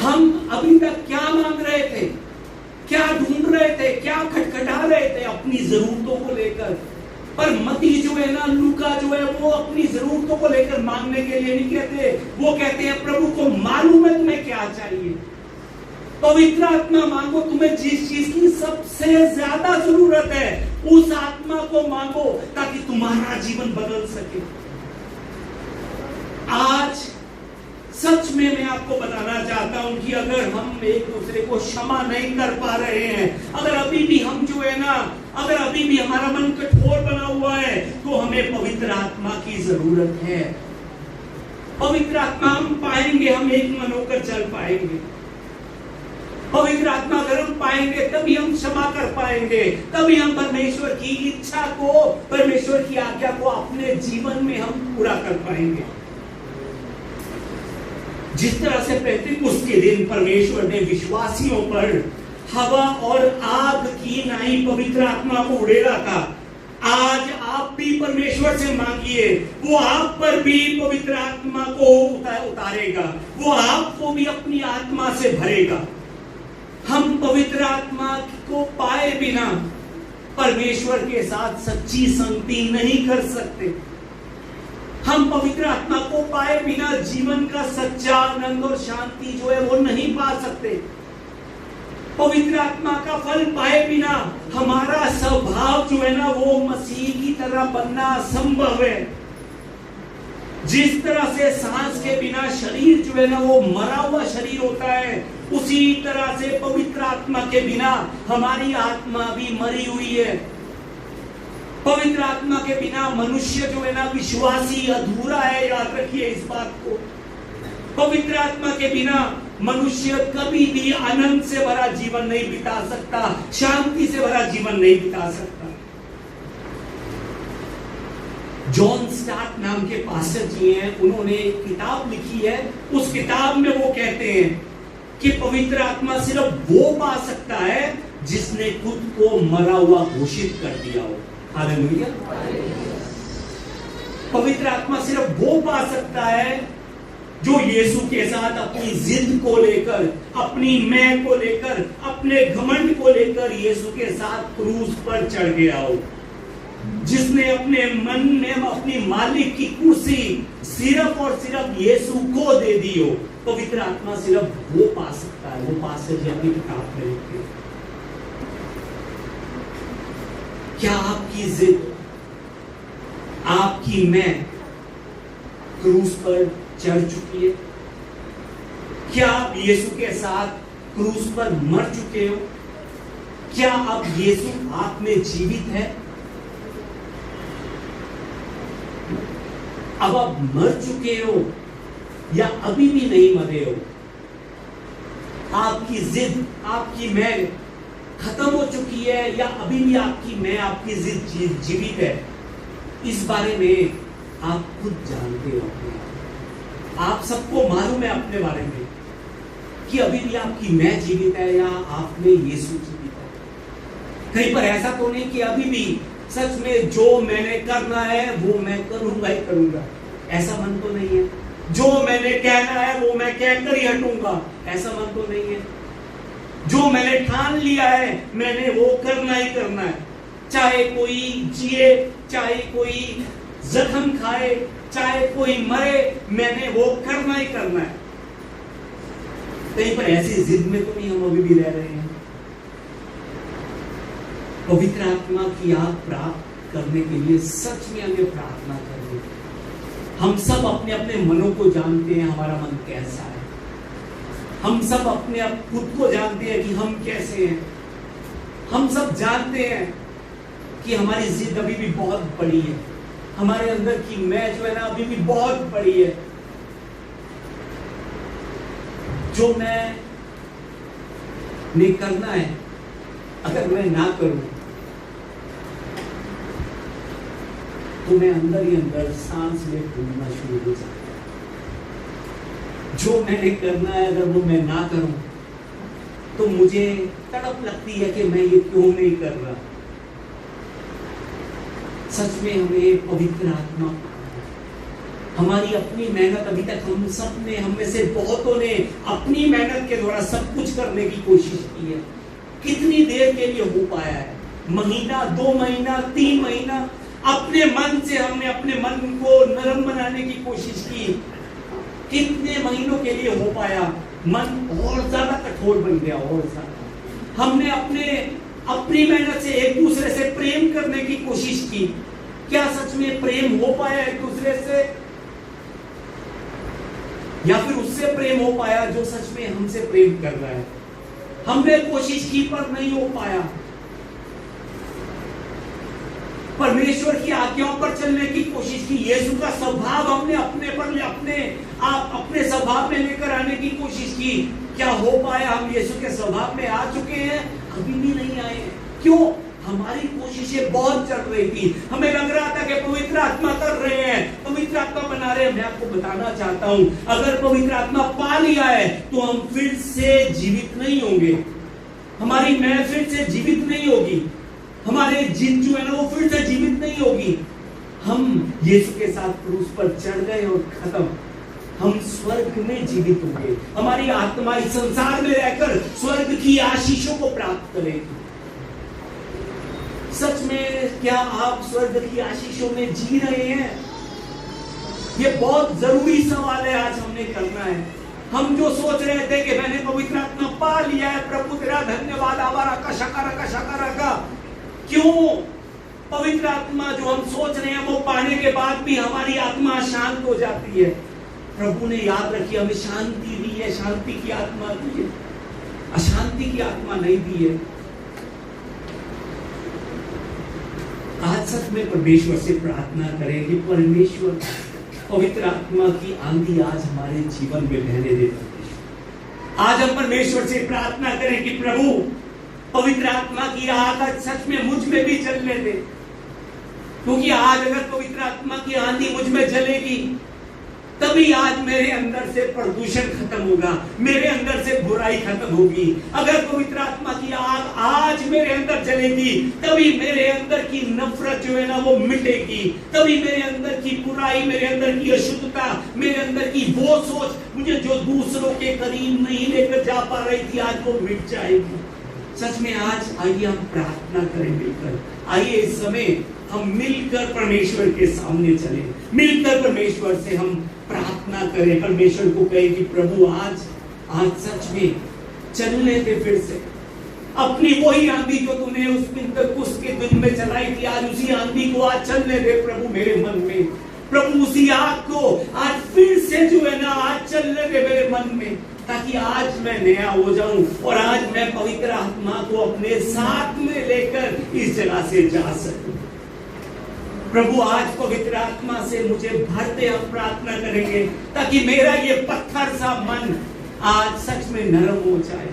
हम अभी तक क्या मांग रहे थे, क्या ढूंढ रहे थे, क्या खटखटा रहे थे अपनी जरूरतों को लेकर? पर मत्ती जो है ना, लूका जो है, वो अपनी जरूरतों को लेकर मांगने के लिए नहीं कहते। वो कहते हैं प्रभु को मालूम है तुम्हें क्या चाहिए। पवित्र आत्मा मांगो, तुम्हें जिस चीज की सबसे ज्यादा जरूरत है उस आत्मा को मांगो ताकि तुम्हारा जीवन बदल सके। आज सच में मैं आपको बताना चाहता हूं कि अगर हम एक दूसरे को क्षमा नहीं कर पा रहे हैं, अगर अभी भी हम जो है ना, अगर अभी भी हमारा मन कठोर बना हुआ है, तो हमें पवित्र आत्मा की जरूरत है। पवित्र आत्मा हम पाएंगे, हम एक मन होकर चल पाएंगे। पवित्र आत्मा अगर हम पाएंगे तभी हम क्षमा कर पाएंगे, तभी हम परमेश्वर की इच्छा को, परमेश्वर की आज्ञा को अपने जीवन में हम पूरा कर पाएंगे। जिस तरह से पेंतिकुस्त के दिन परमेश्वर ने विश्वासियों पर हवा और आग की नाई पवित्र आत्मा को उड़ेला था, आज आप भी परमेश्वर से मांगिए, वो आप पर भी पवित्र आत्मा को उतारेगा, वो आपको भी अपनी आत्मा से भरेगा। हम पवित्र आत्मा को पाए बिना परमेश्वर के साथ सच्ची संगति नहीं कर सकते। हम पवित्र आत्मा को पाए बिना जीवन का सच्चा आनंद और शांति जो है वो नहीं पा सकते। पवित्र आत्मा का फल पाए बिना हमारा स्वभाव जो है ना वो मसीह की तरह बनना असंभव है। जिस तरह से सांस के बिना शरीर जो है ना वो मरा हुआ शरीर होता है, उसी तरह से पवित्र आत्मा के बिना हमारी आत्मा भी मरी हुई है। पवित्र आत्मा के बिना मनुष्य जो है ना विश्वासी अधूरा है, याद रखिए इस बात को। पवित्र आत्मा के बिना मनुष्य कभी भी आनंद से भरा जीवन नहीं बिता सकता, शांति से भरा जीवन नहीं बिता सकता। जॉन स्टार्ट नाम के पास्टर जी हैं, उन्होंने एक किताब लिखी है। उस किताब में वो कहते हैं कि पवित्र आत्मा सिर्फ वो पा सकता है जिसने खुद को मरा हुआ घोषित कर दिया हो। हालेलुया। पवित्र आत्मा सिर्फ वो पा सकता है जो यीशु के साथ अपनी जिद को लेकर, अपनी मैं को लेकर, अपने घमंड को लेकर यीशु के साथ क्रूस पर चढ़ गया हो, जिसने अपने मन में अपनी मालिक की कुर्सी सिर्फ और सिर्फ यीशु को दे दी हो। पवित्र आत्मा सिर्फ वो पा सकता है। वो पास्टर जी अपनी किताब में लिखते हैं। क्या आपकी जिद, आपकी मैं क्रूस पर चढ़ चुकी है? क्या आप यीशु के साथ क्रूस पर मर चुके हो? क्या अब यीशु आप में जीवित है? अब आप मर चुके हो या अभी भी नहीं मरे हो? आपकी जिद, आपकी मैं खत्म हो चुकी है या अभी भी आपकी मैं, आपकी जिद जीवित है? इस बारे में आप खुद जानते हो। आप सबको मालूम है अपने बारे में कि अभी भी आपकी मैं जीवित है या आप में यीशु जीवित है। कहीं पर ऐसा तो नहीं कि अभी भी सच में जो मैंने करना है वो मैं करूंगा ही करूंगा, ऐसा मन तो नहीं है। जो मैंने कहना है वो मैं कहकर ही हटूंगा, ऐसा मन तो नहीं है। जो मैंने ठान लिया है मैंने वो करना ही करना है, चाहे कोई जिए, चाहे कोई जख्म खाए, चाहे कोई मरे, मैंने वो करना ही करना है। कहीं पर ऐसी जिद में तो नहीं हम अभी भी रह रहे हैं। पवित्र आत्मा की आग प्राप्त करने के लिए सच में हमें प्रार्थना करनी। हम सब अपने अपने मनों को जानते हैं, हमारा मन कैसा है। हम सब अपने खुद को जानते हैं कि हम कैसे हैं। हम सब जानते हैं कि हमारी जिद अभी भी बहुत बड़ी है, हमारे अंदर की मैं जो है ना अभी भी बहुत बड़ी है। जो मैं नहीं करना है, अगर मैं ना करूं तो मैं अंदर ही अंदर सांस में फूलना शुरू हो जाता है। जो मैंने करना है अगर वो मैं ना करूं तो मुझे तड़प लगती है कि मैं ये क्यों नहीं कर रहा। सच में हमें पवित्र आत्मा, हमारी अपनी मेहनत, अभी तक हम सब ने, हम में से बहुतों ने अपनी मेहनत के द्वारा सब कुछ करने की कोशिश की है। कितनी देर के लिए हो पाया है? महीना, 2 महीना, 3 महीना। अपने मन से हमने अपने मन को नरम बनाने की कोशिश की। कितने महीनों के लिए हो पाया? मन और ज्यादा कठोर बन गया, और ज्यादा हमने अपनी मेहनत से एक दूसरे से प्रेम करने की कोशिश की। क्या सच में प्रेम हो पाया एक दूसरे से, या फिर उससे प्रेम हो पाया जो सच में हमसे प्रेम कर रहा है? हमने कोशिश की पर नहीं हो पाया। परमेश्वर की आज्ञाओं पर चलने की कोशिश की, यीशु का स्वभाव हमने अपने स्वभाव में लेकर आने की कोशिश की। क्या हो पाया? हम यीशु के स्वभाव में आ चुके हैं? अभी भी नहीं आए। क्यों? हमारी कोशिशें बहुत चल रही थी। हमें लग रहा था कि पवित्र आत्मा कर रहे हैं, पवित्र आत्मा बना रहे हैं। मैं आपको बताना चाहता हूं, अगर पवित्र आत्मा पा लिया है तो हम फिर से जीवित नहीं होंगे, हमारी मैं फिर से जीवित नहीं होगी, हमारे जिन जो है ना वो फिर से जीवित नहीं होगी। हम यीशु के साथ क्रूस पर चढ़ गए और खत्म। हम स्वर्ग में जीवित होंगे, हमारी आत्मा इस संसार में रहकर स्वर्ग की आशीषों को प्राप्त करेगी। सच में क्या आप स्वर्ग की आशीषों में जी रहे हैं? ये बहुत जरूरी सवाल है, आज हमने करना है। हम जो सोच रहे थे कि मैंने पवित्र आत्मा पा लिया है, प्रभु तेरा धन्यवाद, आवारा का शकारा का, क्यों? पवित्र आत्मा जो हम सोच रहे हैं वो पाने के बाद भी हमारी आत्मा अशांत हो जाती है। प्रभु ने याद रखी, हमें शांति दी है, शांति की आत्मा दी है, अशांति की आत्मा नहीं दी है। आज सच में परमेश्वर से प्रार्थना करें कि परमेश्वर पवित्र आत्मा की आंधी आज हमारे जीवन में बहने दे। आज हम परमेश्वर से प्रार्थना करें कि प्रभु पवित्र आत्मा की आग सच में मुझ में भी चलने दे, क्योंकि आज अगर पवित्र आत्मा की आंधी मुझ में जलेगी तभी आज मेरे अंदर से प्रदूषण खत्म होगा, मेरे अंदर से बुराई खत्म होगी। अगर पवित्र आत्मा की आग आज मेरे अंदर जलेगी तभी मेरे अंदर की नफरत जो है ना वो मिटेगी, तभी मेरे अंदर की बुराई, मेरे अंदर की अशुद्धता, मेरे अंदर की वो सोच मुझे जो दूसरों के करीब नहीं लेकर जा पा रही थी, आज वो मिट जाएगी। सच में आज आइए हम प्रार्थना करें मिलकर। आइए इस समय हम मिलकर परमेश्वर के सामने चलें, मिलकर परमेश्वर से हम प्रार्थना करें, परमेश्वर को कहें कि प्रभु आज सच में चलने दे, फिर से अपनी वही आंधी जो तूने उस के दिन में चलाई थी, आज उसी आंधी को आज चलने दे प्रभु मेरे मन में। प्रभु उसी आग को आज फिर से जो है ना आज चलने दे मेरे मन में, ताकि आज मैं नया हो जाऊं और आज मैं पवित्र आत्मा को अपने साथ में लेकर इस जगह से जा सकूं। प्रभु आज पवित्र आत्मा से मुझे भर दे, हम प्रार्थना करेंगे ताकि मेरा ये पत्थर सा मन आज सच में नरम हो जाए।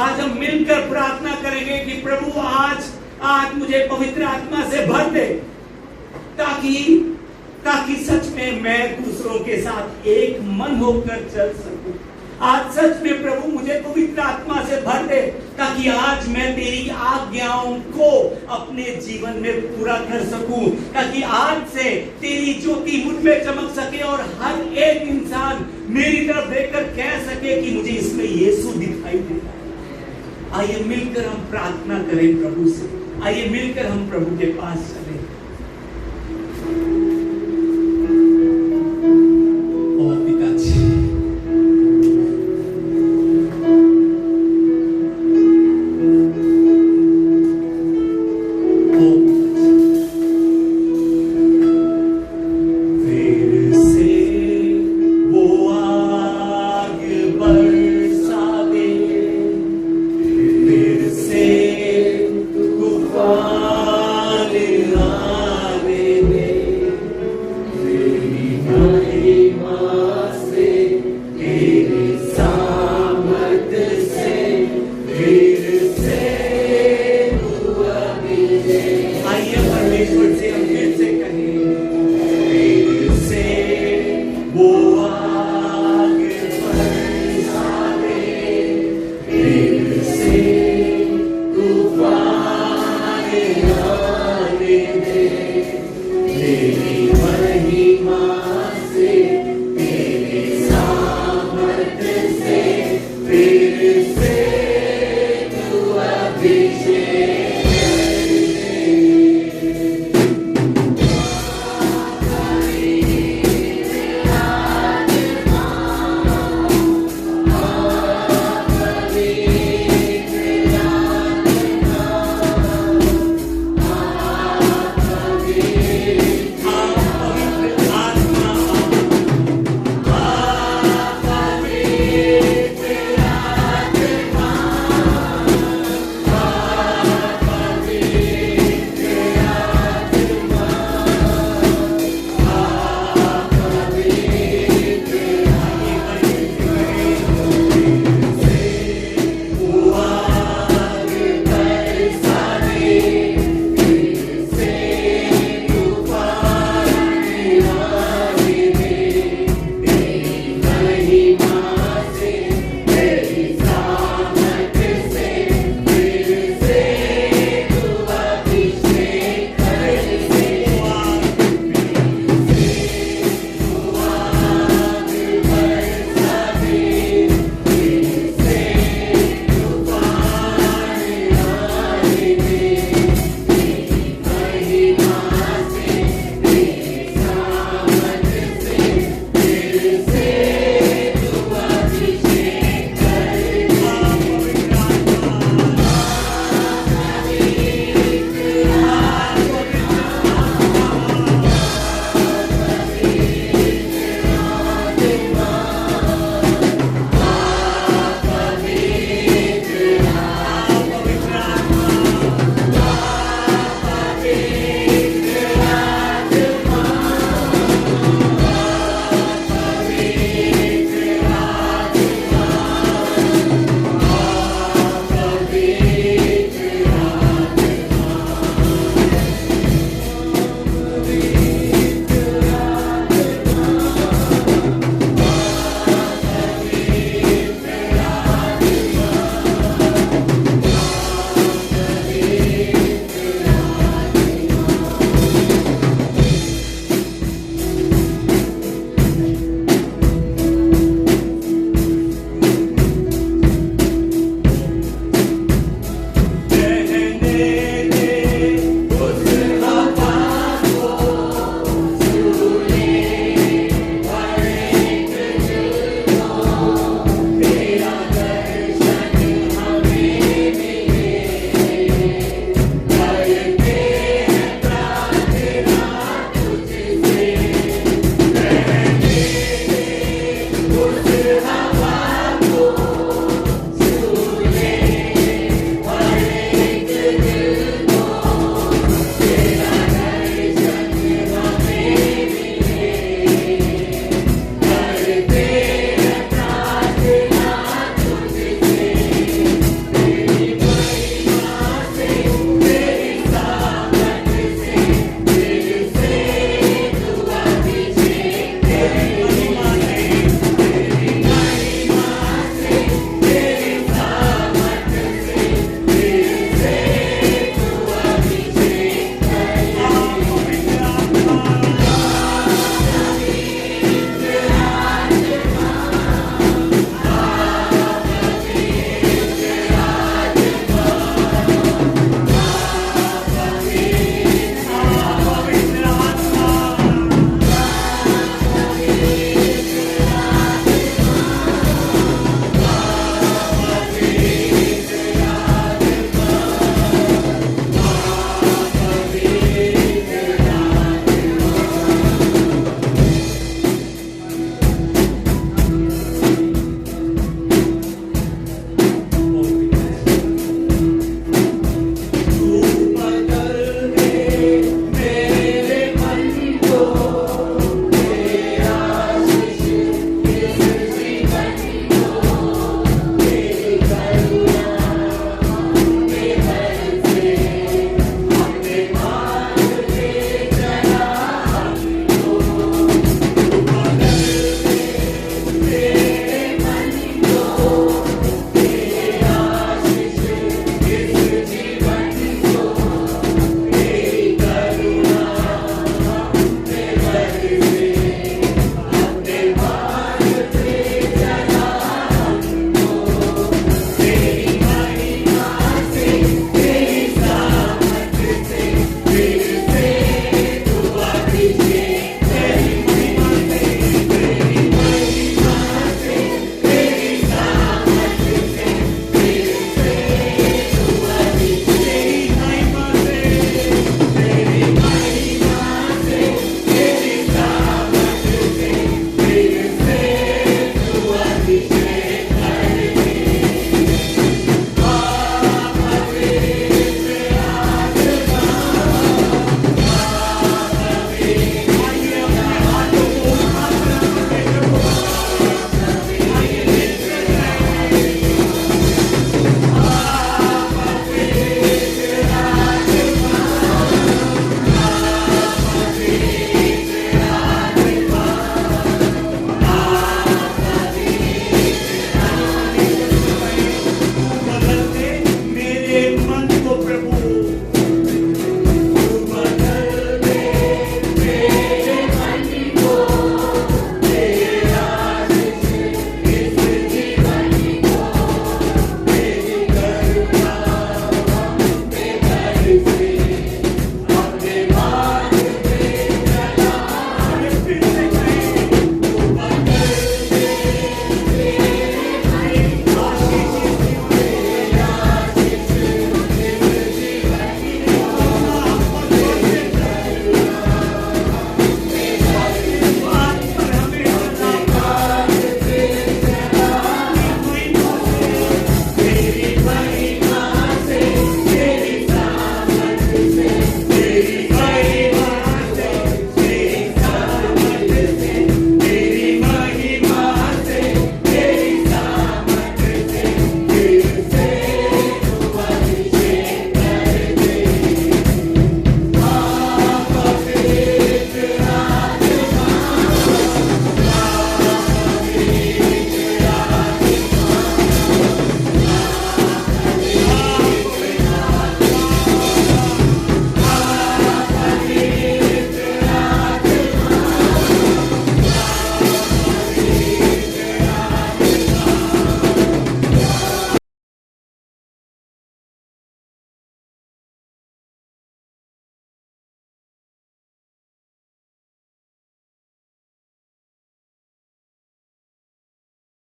आज हम मिलकर प्रार्थना करेंगे कि प्रभु आज मुझे पवित्र आत्मा से भर दे, ताकि सच में मैं दूसरों के साथ एक मन होकर चल सकूं। आज सच में प्रभु मुझे पवित्र आत्मा से भर दे, ताकि आज मैं तेरी आज्ञाओं को अपने जीवन में पूरा कर सकूं, ताकि आज से तेरी ज्योति मुझ में चमक सके और हर एक इंसान मेरी तरफ देखकर कह सके कि मुझे इसमें यीशु दिखाई दे रहा है। आइए मिलकर हम प्रार्थना करें प्रभु से, आइए मिलकर हम प्रभु के पास चलें।